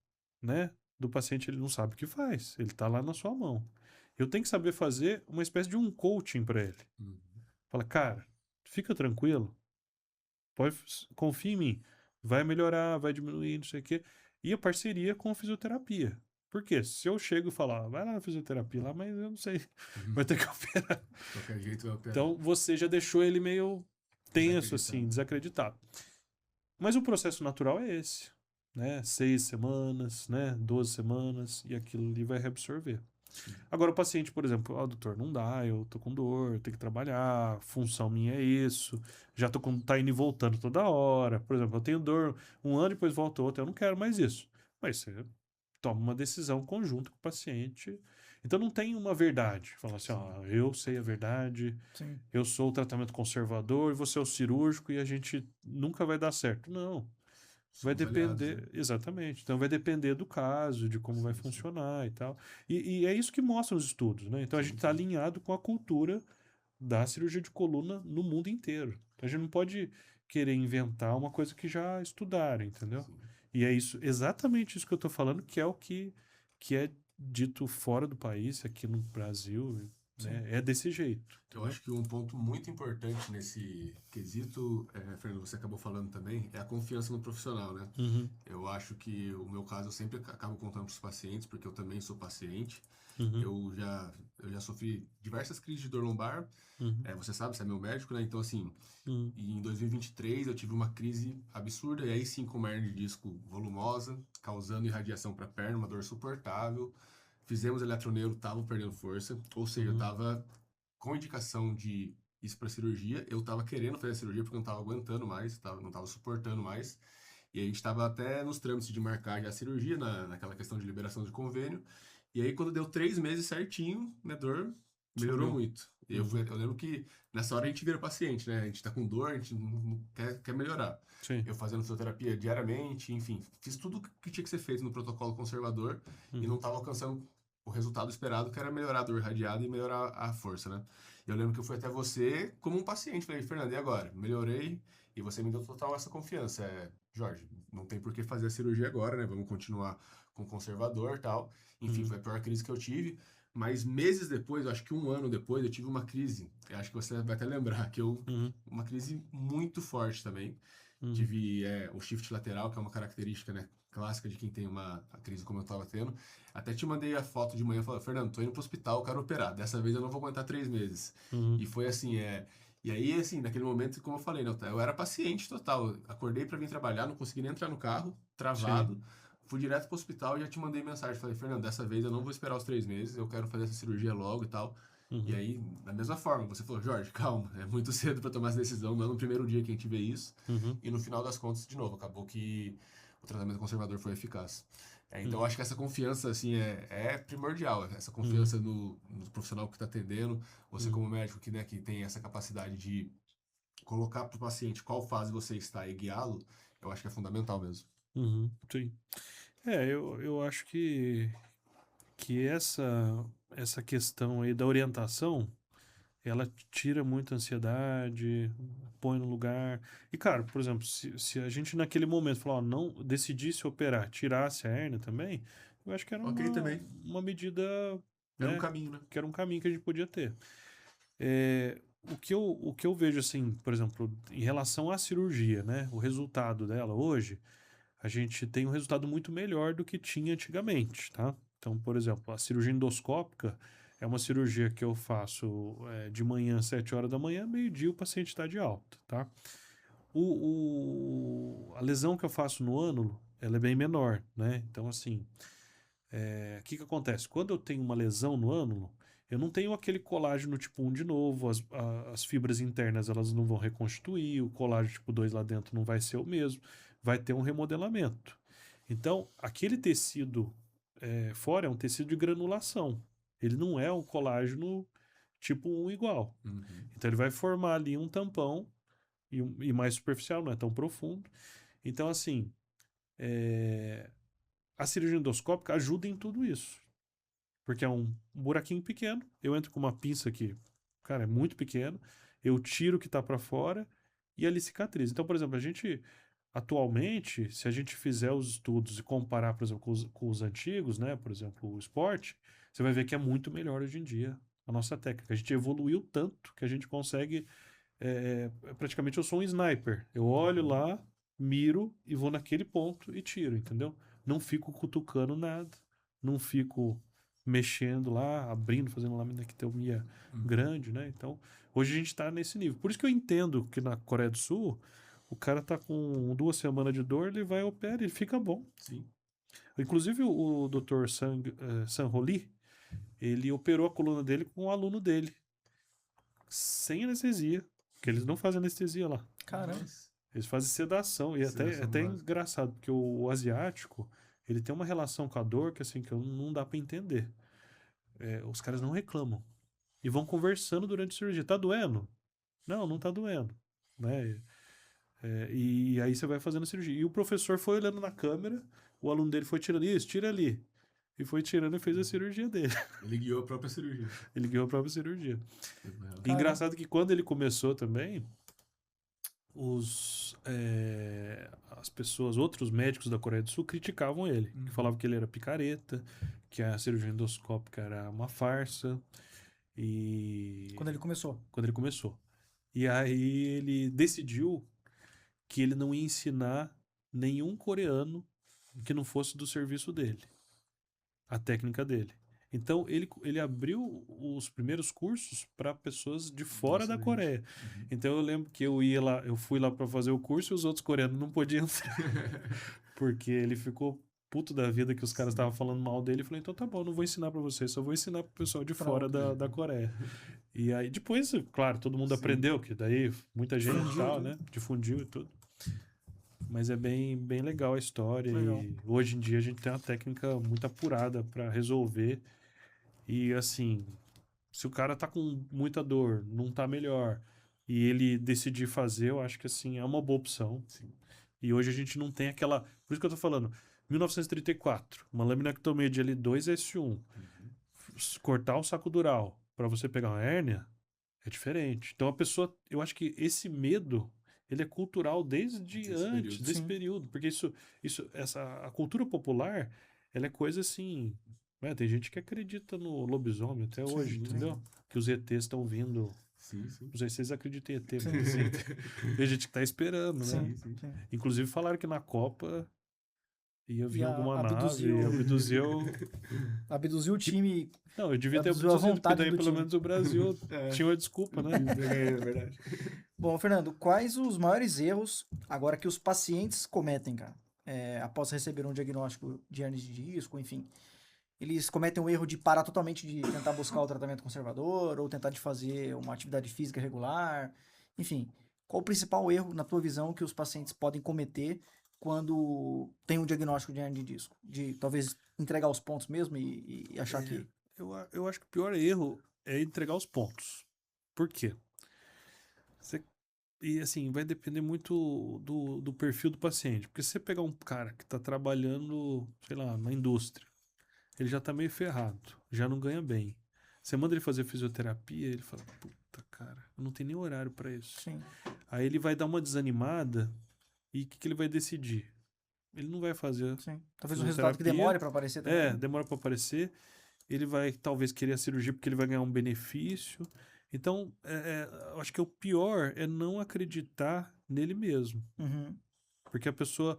né, do paciente, ele não sabe o que faz, ele está lá na sua mão. Eu tenho que saber fazer uma espécie de um coaching para ele. Uhum. Fala, cara, fica tranquilo, pode, confia em mim. Vai melhorar, vai diminuir, não sei o quê. E a parceria com a fisioterapia. Por quê? Se eu chego e falar, vai lá na fisioterapia lá, mas eu não sei, Uhum. vai ter que operar. De qualquer jeito vai operar. Então você já deixou ele meio tenso, assim, Desacreditado. desacreditado. Mas o processo natural é esse, né? 6 semanas, né? 12 semanas, e aquilo ali vai reabsorver. Sim. Agora o paciente, por exemplo, doutor, não dá, eu tô com dor, eu tenho que trabalhar, função minha é isso, já tô com, tá indo e voltando toda hora. Por exemplo, eu tenho dor um ano, depois volta outra, eu não quero mais isso. Mas você toma uma decisão conjunta com o paciente. Então não tem uma verdade. Fala assim, Sim. ó, eu sei a verdade, Sim. eu sou o tratamento conservador e você é o cirúrgico e a gente nunca vai dar certo. Não. Vai Somos aliados, né? depender, exatamente. Então vai depender do caso, de como vai Sim, sim. funcionar e tal. E é isso que mostram os estudos, né? Então a gente Sim, está sim. alinhado com a cultura da cirurgia de coluna no mundo inteiro. Então a gente não pode querer inventar uma coisa que já estudaram, entendeu? Sim. E é isso, exatamente isso que eu estou falando, que é o que é dito fora do país, aqui no Brasil, Sim. né? É desse jeito. Eu Entendeu? acho que um ponto muito importante nesse quesito, Fernando, você acabou falando também, é a confiança no profissional, né? Uhum, Eu acho que o meu caso eu sempre acabo contando para os pacientes, porque eu também sou paciente. uhum, Eu já sofri diversas crises de dor lombar. uhum, Você sabe, você é meu médico, né? Então, assim, uhum, em 2023 eu tive uma crise absurda, e aí sim com uma hernia de disco volumosa, causando irradiação para a perna, uma dor insuportável. Fizemos eletroneuro, tava perdendo força, ou seja, eu uhum, tava com indicação de isso para cirurgia, eu tava querendo fazer a cirurgia porque eu não tava aguentando mais, não tava suportando mais. E a gente estava até nos trâmites de marcar já a cirurgia, naquela questão de liberação de convênio. E aí, quando deu 3 meses certinho, minha dor melhorou sumiu. muito. E Uhum, eu lembro que nessa hora a gente vira paciente, né? A gente tá com dor, a gente não quer melhorar. sim. Eu fazendo fisioterapia diariamente, enfim, fiz tudo que tinha que ser feito no protocolo conservador e não Uhum, estava alcançando o resultado esperado, que era melhorar a dor irradiada e melhorar a força, né? Eu lembro que eu fui até você como um paciente. Falei, Fernando, e agora? Melhorei e você me deu total essa confiança. Jorge, não tem por que fazer a cirurgia agora, né? Vamos continuar com o conservador e tal. Enfim, uhum, foi a pior crise que eu tive. Mas meses depois, acho que um ano depois, eu tive uma crise. Eu acho que você vai até lembrar que uhum, uma crise muito forte também. uhum, Tive o shift lateral, que é uma característica, né, clássica de quem tem a crise como eu estava tendo. Até te mandei a foto de manhã e falei, Fernando, tô indo pro hospital, quero operar. Dessa vez eu não vou aguentar 3 meses. uhum, E foi assim, E aí, assim, naquele momento, como eu falei, né, eu era paciente total. Eu acordei para vir trabalhar, não consegui nem entrar no carro, sim. travado. Fui direto pro hospital e já te mandei mensagem. Falei, Fernando, dessa vez eu não vou esperar os 3 meses, eu quero fazer essa cirurgia logo e tal. E Uhum, aí, da mesma forma, você falou, Jorge, calma, é muito cedo para tomar essa decisão, não é no primeiro dia que a gente vê isso. uhum, E no final das contas, de novo, acabou que o tratamento conservador foi eficaz. Então, eu uhum, acho que essa confiança, assim, é primordial. Essa uhum, confiança no profissional que está atendendo. Você, uhum, como médico, que tem essa capacidade de colocar para o paciente qual fase você está e guiá-lo, eu acho que é fundamental mesmo. uhum, sim. Eu acho que essa questão aí da orientação ela tira muita ansiedade, põe no lugar. E, cara, por exemplo, se a gente naquele momento falar, ó, não decidisse operar, tirasse a hérnia também, eu acho que era Ok, também. uma medida, Era um né, caminho, né? que era um caminho que a gente podia ter. O que eu vejo, assim, por exemplo, em relação à cirurgia, né, o resultado dela hoje, a gente tem um resultado muito melhor do que tinha antigamente, tá? Então, por exemplo, a cirurgia endoscópica é uma cirurgia que eu faço de manhã, 7 horas da manhã, meio-dia o paciente está de alta, tá? A lesão que eu faço no ânulo, ela é bem menor, né? Então, assim, o que que acontece? Quando eu tenho uma lesão no ânulo, eu não tenho aquele colágeno tipo 1 de novo, as fibras internas elas não vão reconstituir, o colágeno tipo 2 lá dentro não vai ser o mesmo, vai ter um remodelamento. Então, aquele tecido fora é um tecido de granulação. Ele não é um colágeno tipo 1 igual. Uhum. Então, ele vai formar ali um tampão e mais superficial, não é tão profundo. Então, assim, a cirurgia endoscópica ajuda em tudo isso. Porque é um buraquinho pequeno. Eu entro com uma pinça que, cara, é muito pequeno. Eu tiro o que está para fora e ali cicatriza. Então, por exemplo, a gente, atualmente, se a gente fizer os estudos e comparar, por exemplo, com os antigos, né? Por exemplo, o esporte, você vai ver que é muito melhor hoje em dia a nossa técnica. A gente evoluiu tanto que a gente consegue. Praticamente eu sou um sniper. Eu olho lá, miro e vou naquele ponto e tiro, entendeu? Não fico cutucando nada. Não fico mexendo lá, abrindo, fazendo laminectomia grande, né? Então, hoje a gente está nesse nível. Por isso que eu entendo que na Coreia do Sul, o cara tá com 2 semanas de dor, ele vai operar, ele fica bom. Sim. Inclusive o Dr. Sang Ho Lee, ele operou a coluna dele com um aluno dele, sem anestesia, porque eles não fazem anestesia lá. Caramba. Mas- Eles fazem sedação, e até Sedação básica. engraçado, porque o asiático, ele tem uma relação com a dor que, assim, que não dá para entender. Os caras não reclamam. E vão conversando durante a cirurgia. Tá doendo? Não, não tá doendo. Né? E aí você vai fazendo a cirurgia. E o professor foi olhando na câmera, o aluno dele foi tirando isso, tira ali. E foi tirando e fez a cirurgia dele. Ele guiou a própria cirurgia. Ele guiou a própria cirurgia. Caramba. E engraçado que quando ele começou também, as pessoas, outros médicos da Coreia do Sul criticavam ele, que falavam que ele era picareta, que a cirurgia endoscópica era uma farsa. E Quando ele começou. quando ele começou. E aí ele decidiu que ele não ia ensinar nenhum coreano que não fosse do serviço dele, a técnica dele. Então ele abriu os primeiros cursos para pessoas de fora da Nossa, Coreia. Uhum. Então eu lembro que eu fui lá para fazer o curso e os outros coreanos não podiam entrar, porque ele ficou puto da vida que os caras estavam falando mal dele. Eu falei, então tá bom, não vou ensinar para vocês, só vou ensinar pro pessoal de fora da Coreia. E aí depois, claro, todo mundo Sim. aprendeu, que daí muita gente e Difundiu, tal, né? né? Difundiu e tudo. Mas é bem, bem legal a história. Legal. E hoje em dia a gente tem uma técnica muito apurada para resolver. E assim, se o cara tá com muita dor, não tá melhor, e ele decidir fazer, eu acho que assim, é uma boa opção. Sim. E hoje a gente não tem aquela. Por isso que eu tô falando, 1934, uma laminectomia de L2-S1, cortar o saco dural para você pegar uma hérnia é diferente. Então a pessoa, eu acho que esse medo, ele é cultural desde Desse antes período. desse Sim. período, porque a cultura popular, ela é coisa assim, né? Tem gente que acredita no lobisomem até hoje, sim. entendeu? Que os ETs estão vindo. Sim, sim. Não sei se vocês acreditam em ET, Sim. mas assim, tem gente que tá esperando, né? Sim, sim. sim. Inclusive falaram que na Copa ia vir Ia alguma abduzir nave e o- abduziu. Abduziu o time. Não, eu devia ter Abduziu a abduzido, porque vontade daí do pelo time. menos o Brasil É. tinha uma desculpa, né? É verdade. Bom, Fernando, quais os maiores erros agora que os pacientes cometem, cara? Após receber um diagnóstico de hernia de disco, enfim. Eles cometem o erro de parar totalmente de tentar buscar o tratamento conservador ou tentar de fazer uma atividade física regular. Enfim, qual o principal erro, na tua visão, que os pacientes podem cometer quando tem um diagnóstico de hernia de disco? De talvez entregar os pontos mesmo e achar que... Eu acho que o pior erro é entregar os pontos. Por quê? E assim, vai depender muito do perfil do paciente. Porque se você pegar um cara que está trabalhando, sei lá, na indústria, ele já está meio ferrado, já não ganha bem. Você manda ele fazer fisioterapia, ele fala, puta, cara, eu não tenho nem horário pra isso. Sim. Aí ele vai dar uma desanimada e o que ele vai decidir? Ele não vai fazer Sim. Talvez um resultado que demore para aparecer também. demora pra aparecer. Ele vai talvez querer a cirurgia porque ele vai ganhar um benefício. Então, eu acho que o pior é não acreditar nele mesmo. Uhum. Porque a pessoa.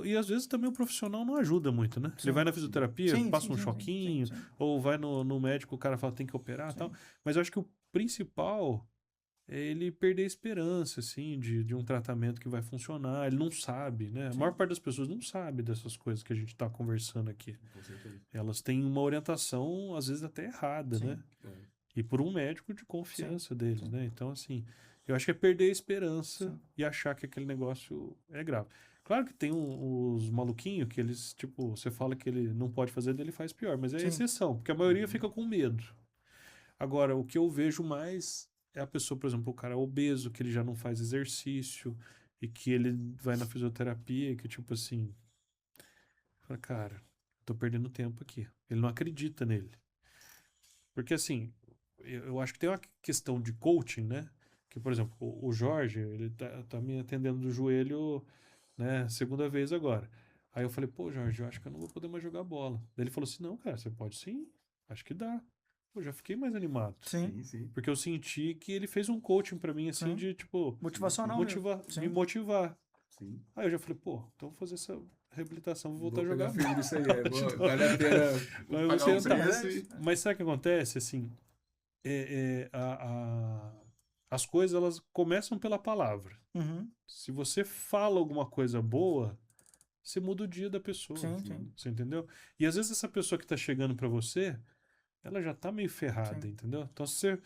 E às vezes também o profissional não ajuda muito, né? Sim. Ele vai na fisioterapia, Sim, passa sim, um sim, sim, choquinho, sim, sim. ou vai no médico, o cara fala tem que operar e Sim. tal. Mas eu acho que o principal é ele perder a esperança, assim, de um tratamento que vai funcionar. Ele não sabe, né? A Sim. maior parte das pessoas não sabe dessas coisas que a gente tá conversando aqui. Com certeza. Elas têm uma orientação, às vezes, até errada, Sim. né? É. E por um médico de confiança deles, sim. né? Então, assim, eu acho que é perder a esperança Sim. e achar que aquele negócio é grave. Claro que tem os maluquinhos que eles, tipo, você fala que ele não pode fazer, ele faz pior, mas é Sim. exceção, porque a maioria Uhum. fica com medo. Agora, o que eu vejo mais é a pessoa, por exemplo, o cara obeso, que ele já não faz exercício e que ele vai na fisioterapia, que tipo assim, fala, cara, tô perdendo tempo aqui. Ele não acredita nele. Porque assim, eu acho que tem uma questão de coaching, né? Que, por exemplo, o Jorge, ele tá me atendendo do joelho, né, segunda vez agora. Aí eu falei, pô, Jorge, eu acho que eu não vou poder mais jogar bola. Daí ele falou assim, não, cara, você pode sim, acho que dá. Pô, já fiquei mais animado. Sim. Sim, sim. Porque eu senti que ele fez um coaching pra mim, assim, Sim. de, tipo, Motivacional mesmo. me Sim. motivar. Sim. Aí eu já falei, pô, então vou fazer essa reabilitação, vou voltar a Vou jogar pegar firme bola. nisso aí. Então, Vale a pena Mas pagar você um tá- preço e... Mas sabe o que acontece, assim, as coisas elas começam pela palavra. Uhum. Se você fala alguma coisa boa, você muda o dia da pessoa. Sim, sim. Você entendeu? E às vezes essa pessoa que tá chegando pra você, ela já tá meio ferrada, Sim. entendeu? Então se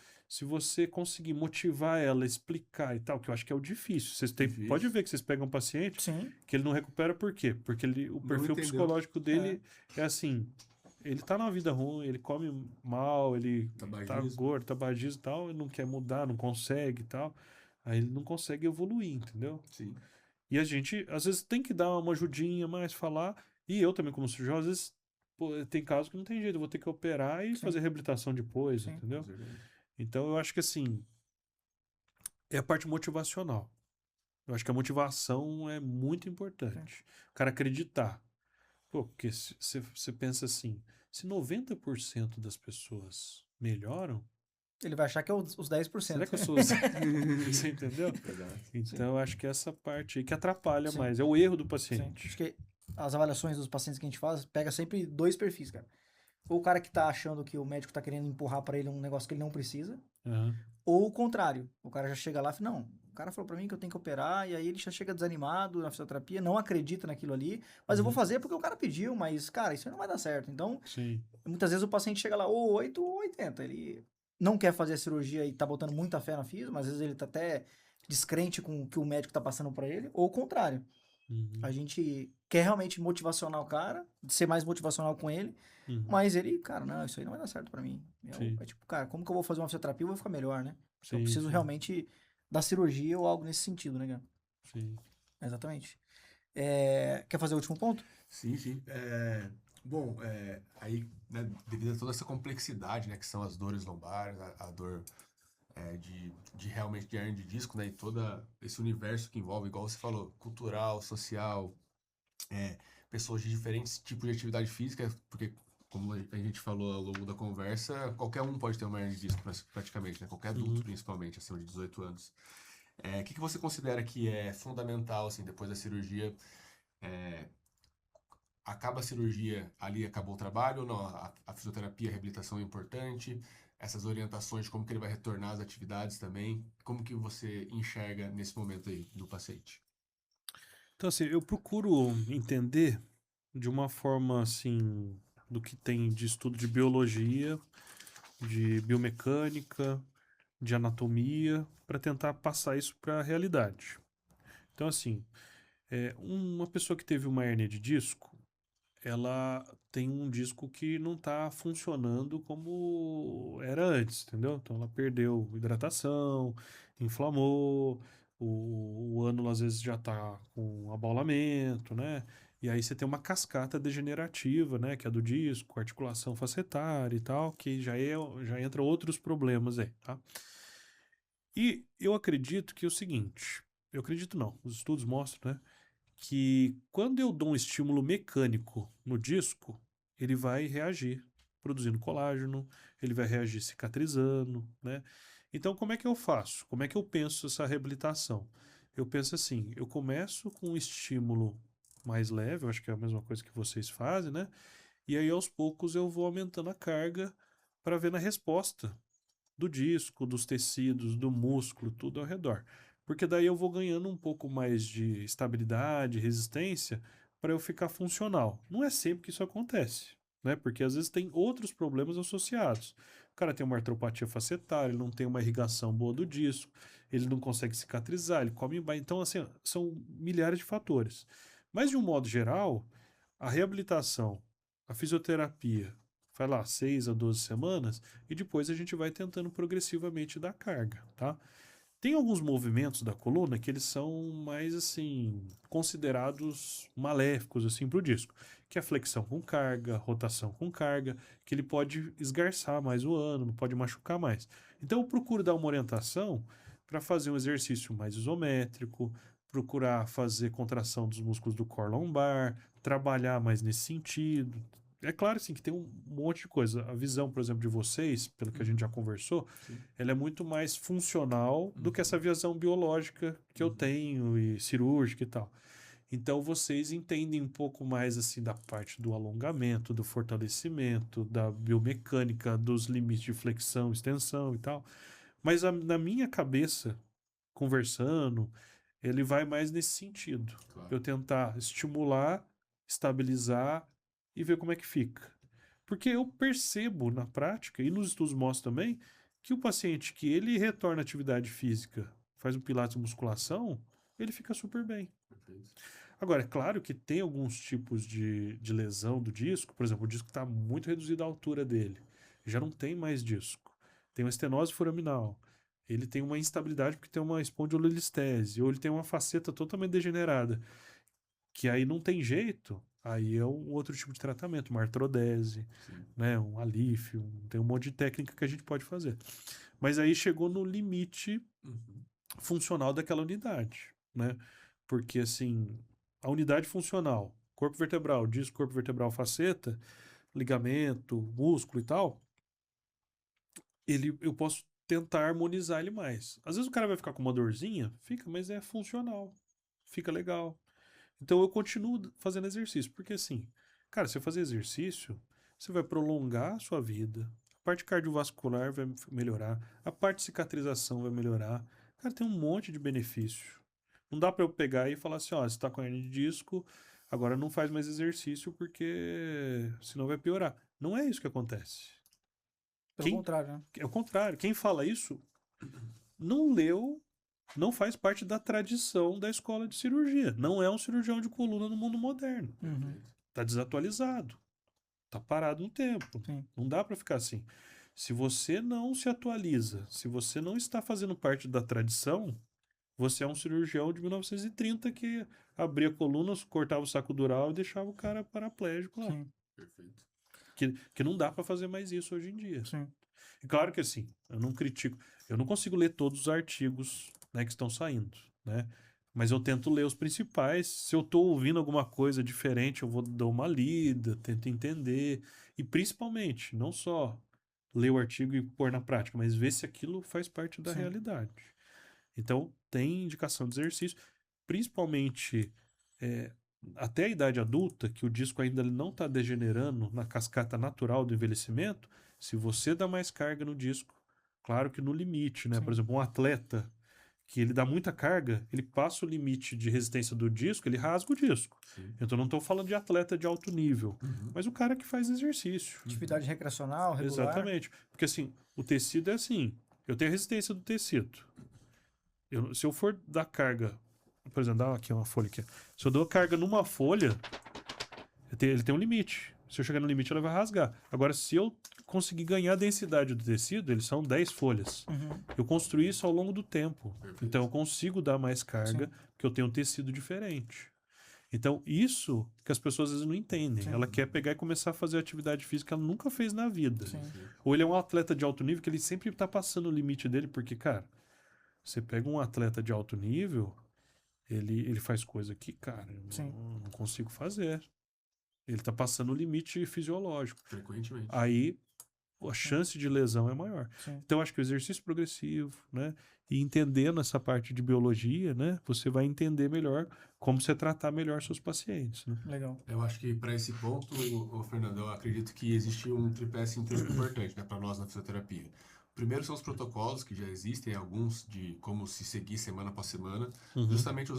você conseguir motivar ela, explicar e tal, que eu acho que é o difícil. Difícil. Pode ver que vocês pegam um paciente Sim. que ele não recupera por quê? Porque o perfil entendeu. psicológico dele é assim, ele tá numa vida ruim, ele come mal, ele tá Tabagismo. gordo, tabagismo e tal, ele não quer mudar, não consegue e tal. Aí ele não consegue evoluir, entendeu? Sim. E a gente, às vezes, tem que dar uma ajudinha mais, falar. E eu também, como cirurgião, às vezes, pô, tem casos que não tem jeito, eu vou ter que operar e Sim. fazer reabilitação depois, Sim. entendeu? Com certeza. Então eu acho que assim, é a parte motivacional. Eu acho que a motivação é muito importante. O cara acreditar. Pô, porque se você pensa assim, se 90% das pessoas melhoram, Ele vai achar que é os 10%. será que eu sou os... Você entendeu? Exato. Então eu acho que é essa parte aí que atrapalha Sim. mais, é o erro do Sim. paciente. Acho que as avaliações dos pacientes que a gente faz pega sempre dois perfis, cara. Ou o cara que tá achando que o médico tá querendo empurrar pra ele um negócio que ele não precisa, Aham. ou o contrário. O cara já chega lá e fala, não, o cara falou pra mim que eu tenho que operar, e aí ele já chega desanimado na fisioterapia, não acredita naquilo ali, mas eu vou fazer porque o cara pediu, mas, cara, isso aí não vai dar certo. Então, Sim. muitas vezes o paciente chega lá, ou 8 ou 80. Ele não quer fazer a cirurgia e tá botando muita fé na fisio, mas às vezes ele tá até descrente com o que o médico tá passando pra ele, ou o contrário. Uhum. A gente quer realmente motivacionar o cara, ser mais motivacional com ele, Uhum. mas ele, cara, não, isso aí não vai dar certo pra mim. Sim. É tipo, cara, como que eu vou fazer uma fisioterapia e vou ficar melhor, né? Eu Sim, preciso sim, realmente da cirurgia ou algo nesse sentido, né, cara? sim. Exatamente. Quer fazer o último ponto? Sim, sim. Bom, aí, né, devido a toda essa complexidade, né, que são as dores lombares, a dor de realmente de hernia de disco, né, e todo esse universo que envolve, igual você falou, cultural, social, pessoas de diferentes tipos de atividade física, porque, como a gente falou ao longo da conversa, qualquer um pode ter uma hernia de disco, praticamente, né, qualquer adulto, principalmente, acima de 18 anos. O que você considera que é fundamental, assim, depois da cirurgia? Acaba a cirurgia, ali acabou o trabalho ou não? A fisioterapia, a reabilitação é importante? Essas orientações de como que ele vai retornar às atividades também? Como que você enxerga nesse momento aí do paciente? Então, assim, eu procuro entender de uma forma, assim, do que tem de estudo de biologia, de biomecânica, de anatomia, para tentar passar isso para a realidade. Então, assim, uma pessoa que teve uma hérnia de disco, ela tem um disco que não está funcionando como era antes, entendeu? Então ela perdeu hidratação, inflamou, o ânulo às vezes já está com abaulamento, né? E aí você tem uma cascata degenerativa, né? Que é do disco, articulação facetária e tal, que já entra outros problemas aí, tá? E eu acredito que é o seguinte, eu acredito não, os estudos mostram, né, que quando eu dou um estímulo mecânico no disco, ele vai reagir produzindo colágeno, ele vai reagir cicatrizando, né? Então, como é que eu faço? Como é que eu penso essa reabilitação? Eu penso assim, eu começo com um estímulo mais leve, eu acho que é a mesma coisa que vocês fazem, né? E aí, aos poucos, eu vou aumentando a carga para ver na resposta do disco, dos tecidos, do músculo, tudo ao redor. Porque daí eu vou ganhando um pouco mais de estabilidade, resistência, para eu ficar funcional. Não é sempre que isso acontece, né? Porque às vezes tem outros problemas associados. O cara tem uma artropatia facetária, ele não tem uma irrigação boa do disco, ele não consegue cicatrizar, ele come embaixo. Então, assim, são milhares de fatores. Mas, de um modo geral, a reabilitação, a fisioterapia, vai lá, 6 a 12 semanas, e depois a gente vai tentando progressivamente dar carga, tá? Tem alguns movimentos da coluna que eles são mais, assim, considerados maléficos, assim, para o disco, que é a flexão com carga, rotação com carga, que ele pode esgarçar mais o ano, não pode machucar mais. Então eu procuro dar uma orientação para fazer um exercício mais isométrico, procurar fazer contração dos músculos do core lombar, trabalhar mais nesse sentido. É claro, assim, que tem um monte de coisa. A visão, por exemplo, de vocês, pelo que a gente já conversou, Sim. ela é muito mais funcional do que essa visão biológica que eu tenho e cirúrgica e tal. Então vocês entendem um pouco mais assim da parte do alongamento, do fortalecimento, da biomecânica, dos limites de flexão, extensão e tal. Mas na minha cabeça, conversando, ele vai mais nesse sentido. Claro. Eu tentar estimular, estabilizar e ver como é que fica. Porque eu percebo na prática, e nos estudos mostram também, que o paciente que ele retorna à atividade física, faz um pilates e musculação, ele fica super bem. Perfeito. Agora, é claro que tem alguns tipos de lesão do disco, por exemplo, o disco está muito reduzido a altura dele, já não tem mais disco. Tem uma estenose foraminal, ele tem uma instabilidade porque tem uma espondilolistese, ou ele tem uma faceta totalmente degenerada, que aí não tem jeito, aí é um outro tipo de tratamento, uma artrodese, Sim. né, um alífio, tem um monte de técnica que a gente pode fazer. Mas aí chegou no limite Uhum. funcional daquela unidade, né? Porque assim, a unidade funcional, corpo vertebral, disco, corpo vertebral, faceta, ligamento, músculo e tal, eu posso tentar harmonizar ele mais. Às vezes o cara vai ficar com uma dorzinha, fica, mas é funcional, fica legal. Então eu continuo fazendo exercício, porque assim, cara, você fazer exercício, você vai prolongar a sua vida, a parte cardiovascular vai melhorar, a parte de cicatrização vai melhorar. Cara, tem um monte de benefício. Não dá pra eu pegar e falar assim, ó, você tá com hernia de disco, agora não faz mais exercício porque senão vai piorar. Não é isso que acontece. Pelo contrário, né? É o contrário. Quem fala isso não leu, não faz parte da tradição da escola de cirurgia. Não é um cirurgião de coluna no mundo moderno. Uhum. Tá desatualizado. Tá parado no tempo. Sim. Não dá para ficar assim. Se você não se atualiza, se você não está fazendo parte da tradição, você é um cirurgião de 1930 que abria a coluna, cortava o saco dural e deixava o cara paraplégico lá. Sim. Perfeito. Que não dá para fazer mais isso hoje em dia. Sim. E claro que assim, eu não critico, eu não consigo ler todos os artigos, né, que estão saindo, né? Mas eu tento ler os principais. Se eu estou ouvindo alguma coisa diferente, eu vou dar uma lida, tento entender. E principalmente, não só ler o artigo e pôr na prática, mas ver se aquilo faz parte da Sim. realidade. Então, tem indicação de exercício, principalmente até a idade adulta, que o disco ainda não está degenerando na cascata natural do envelhecimento. Se você dá mais carga no disco, claro que no limite, né? Sim. Por exemplo, um atleta que ele dá muita carga, ele passa o limite de resistência do disco, ele rasga o disco. Sim. Então não estou falando de atleta de alto nível, Uhum. mas o cara que faz exercício. Atividade recreacional, regular. Exatamente. Porque assim, o tecido é assim, eu tenho a resistência do tecido. Se eu for dar carga, por exemplo, dá aqui uma folha aqui. Se eu dou carga numa folha, ele tem um limite. Se eu chegar no limite, ela vai rasgar. Agora, se eu conseguir ganhar a densidade do tecido, eles são 10 folhas. Uhum. Eu construí isso ao longo do tempo. Perfeito. Então, eu consigo dar mais carga, porque eu tenho um tecido diferente. Então, isso que as pessoas às vezes não entendem. Sim. Ela quer pegar e começar a fazer atividade física que ela nunca fez na vida. Sim. Ou ele é um atleta de alto nível que ele sempre está passando o limite dele, porque, cara, Você pega um atleta de alto nível, ele faz coisa que, cara, eu Sim. não consigo fazer. Ele tá passando o limite fisiológico. Frequentemente. Aí a chance de lesão é maior. Sim. Então, acho que o exercício progressivo, né? E entendendo essa parte de biologia, né? Você vai entender melhor como você tratar melhor seus pacientes, né? Legal. Eu acho que para esse ponto, Fernando, eu acredito que existe um tripé científico importante, né, para nós na fisioterapia. O primeiro são os protocolos, que já existem, alguns de como se seguir semana após semana, Uhum. justamente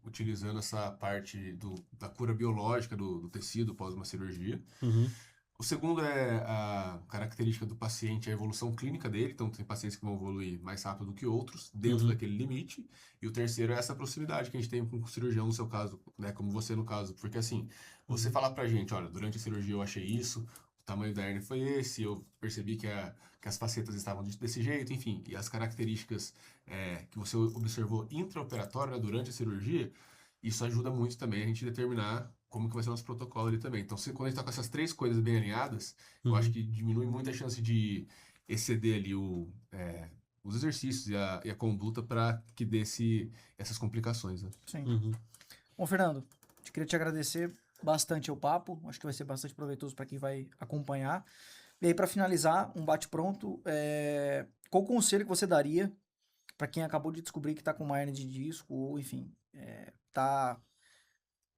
utilizando essa parte da cura biológica do tecido após uma cirurgia. Uhum. O segundo é a característica do paciente, a evolução clínica dele. Então, tem pacientes que vão evoluir mais rápido que outros, dentro Uhum. daquele limite. E o terceiro é essa proximidade que a gente tem com o cirurgião, no seu caso, né, como você no caso. Porque, assim, você falar pra gente, olha, durante a cirurgia eu achei isso, o tamanho da hérnia foi esse, eu percebi que as facetas estavam desse jeito, enfim. E as características que você observou intraoperatória, né, durante a cirurgia, isso ajuda muito também a gente determinar como que vai ser o nosso protocolo ali também. Então, quando a gente está com essas três coisas bem alinhadas, eu acho que diminui muito a chance de exceder ali os exercícios e a conduta para que dê essas complicações, né? Sim. Uhum. Bom, Fernando, queria te agradecer bastante o papo. Acho que vai ser bastante proveitoso para quem vai acompanhar. E aí, para finalizar, um bate-pronto, qual conselho que você daria para quem acabou de descobrir que está com uma hernia de disco ou, enfim, está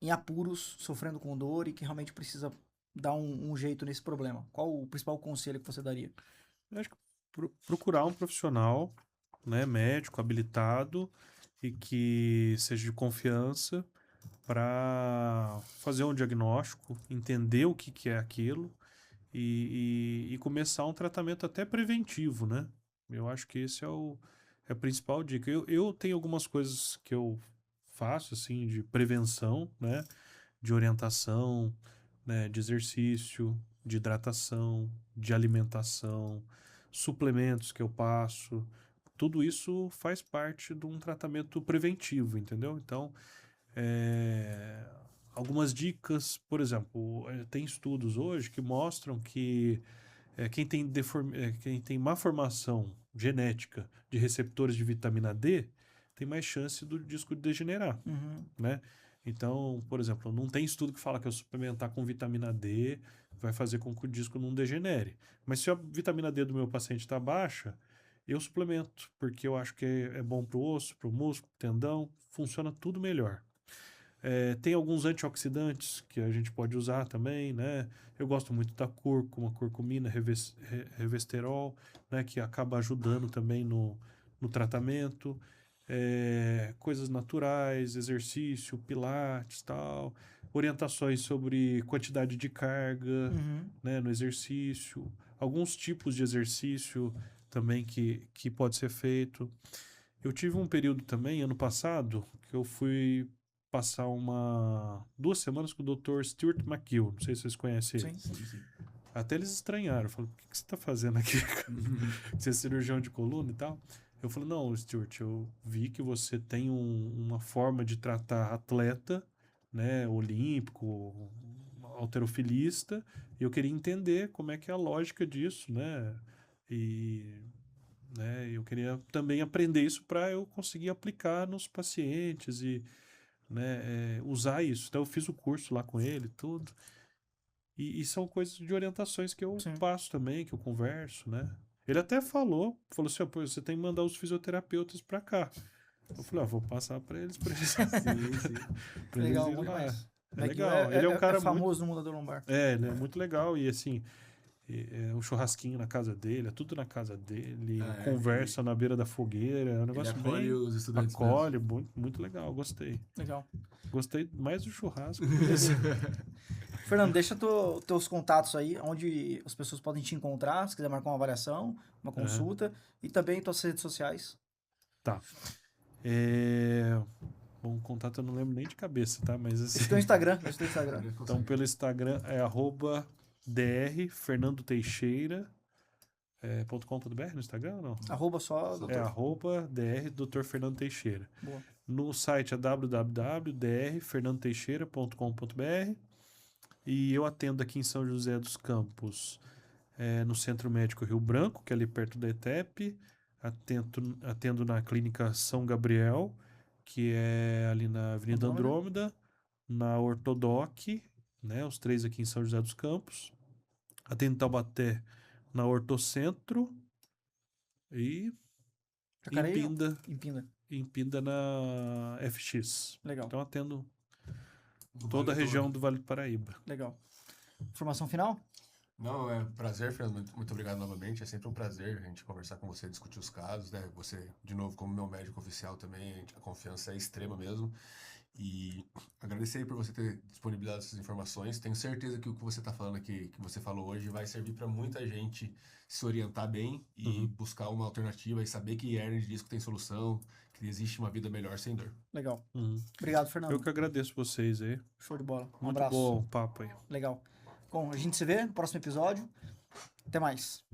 em apuros, sofrendo com dor e que realmente precisa dar um jeito nesse problema? Qual o principal conselho que você daria? Eu acho que procurar um profissional, né, médico, habilitado e que seja de confiança para fazer um diagnóstico, entender o que é aquilo e começar um tratamento até preventivo, né? Eu acho que esse é a principal dica. Eu tenho algumas coisas que eu faço, assim, de prevenção, né? De orientação, né? De exercício, de hidratação, de alimentação, suplementos que eu passo. Tudo isso faz parte de um tratamento preventivo, entendeu? Então, é, algumas dicas, por exemplo, tem estudos hoje que mostram que quem tem má formação genética de receptores de vitamina D tem mais chance do disco degenerar, Uhum. né? Então, por exemplo, não tem estudo que fala que eu suplementar com vitamina D vai fazer com que o disco não degenere. Mas se a vitamina D do meu paciente está baixa, eu suplemento, porque eu acho que é bom para o osso, para o músculo, tendão, funciona tudo melhor. Tem alguns antioxidantes que a gente pode usar também, né? Eu gosto muito da cúrcuma, curcumina, revesterol, né? Que acaba ajudando também no tratamento. Coisas naturais, exercício, pilates, tal. Orientações sobre quantidade de carga, Uhum. né? No exercício. Alguns tipos de exercício também que pode ser feito. Eu tive um período também, ano passado, que eu fui passar 2 semanas com o Dr. Stuart McGill. Não sei se vocês conhecem ele. Sim. Sim, sim. Até eles estranharam. Falaram, o que você está fazendo aqui? Você é cirurgião de coluna e tal? Eu falei, não, Stuart, eu vi que você tem uma forma de tratar atleta, né, olímpico, halterofilista, e eu queria entender como é que é a lógica disso, né? E eu queria também aprender isso para eu conseguir aplicar nos pacientes e, né, usar isso. Então eu fiz o curso lá com ele, tudo. E são coisas de orientações que eu Sim. passo também, que eu converso, né? Ele até falou assim, pô, você tem que mandar os fisioterapeutas para cá. Eu falei, vou passar para eles, Sim, sim. pra Legal, eles bom irem lá. demais. É McGill legal. Ele é um cara muito. famoso no mundo da dor lombar. Ele é muito legal e assim, um churrasquinho na casa dele, é tudo na casa dele, conversa na beira da fogueira, é um Ele negócio acolhe bem. os estudantes Acolhe, muito, muito legal, gostei. Legal. Gostei mais do churrasco. Fernando, deixa teus contatos aí, onde as pessoas podem te encontrar, se quiser marcar uma avaliação, uma consulta, e também tuas redes sociais. Tá. Bom, contato eu não lembro nem de cabeça, tá? Mas assim. Esse teu Instagram, esse teu Instagram. Então, pelo Instagram é @drfernandoteixeira.com.br no Instagram ou não? Arroba só, doutor. @dr.fernandoteixeira. Boa. No site é www.drfernandoteixeira.com.br e eu atendo aqui em São José dos Campos, no Centro Médico Rio Branco, que é ali perto da ETEP, atendo na clínica São Gabriel, que é ali na Avenida Andrômeda, na Ortodoc, né, os 3 aqui em São José dos Campos. Atendo em Taubaté na Ortocentro e Jacareí? em Pinda na FX. Legal. Então atendo Do toda a Vale região todo. do Vale do Paraíba. Legal. Informação final? Não, é prazer, Fernando. Muito obrigado novamente. É sempre um prazer a gente conversar com você, discutir os casos, né? Você, de novo, como meu médico oficial também, a confiança é extrema mesmo. E agradecer aí por você ter disponibilizado essas informações. Tenho certeza que o que você está falando aqui, que você falou hoje, vai servir para muita gente se orientar bem e buscar uma alternativa e saber que hernia de disco tem solução, que existe uma vida melhor sem dor. Legal. Obrigado, Fernando. Eu que agradeço vocês aí. Show de bola. Um Muito abraço. bom o papo aí. Legal. Bom, a gente se vê no próximo episódio. Até mais.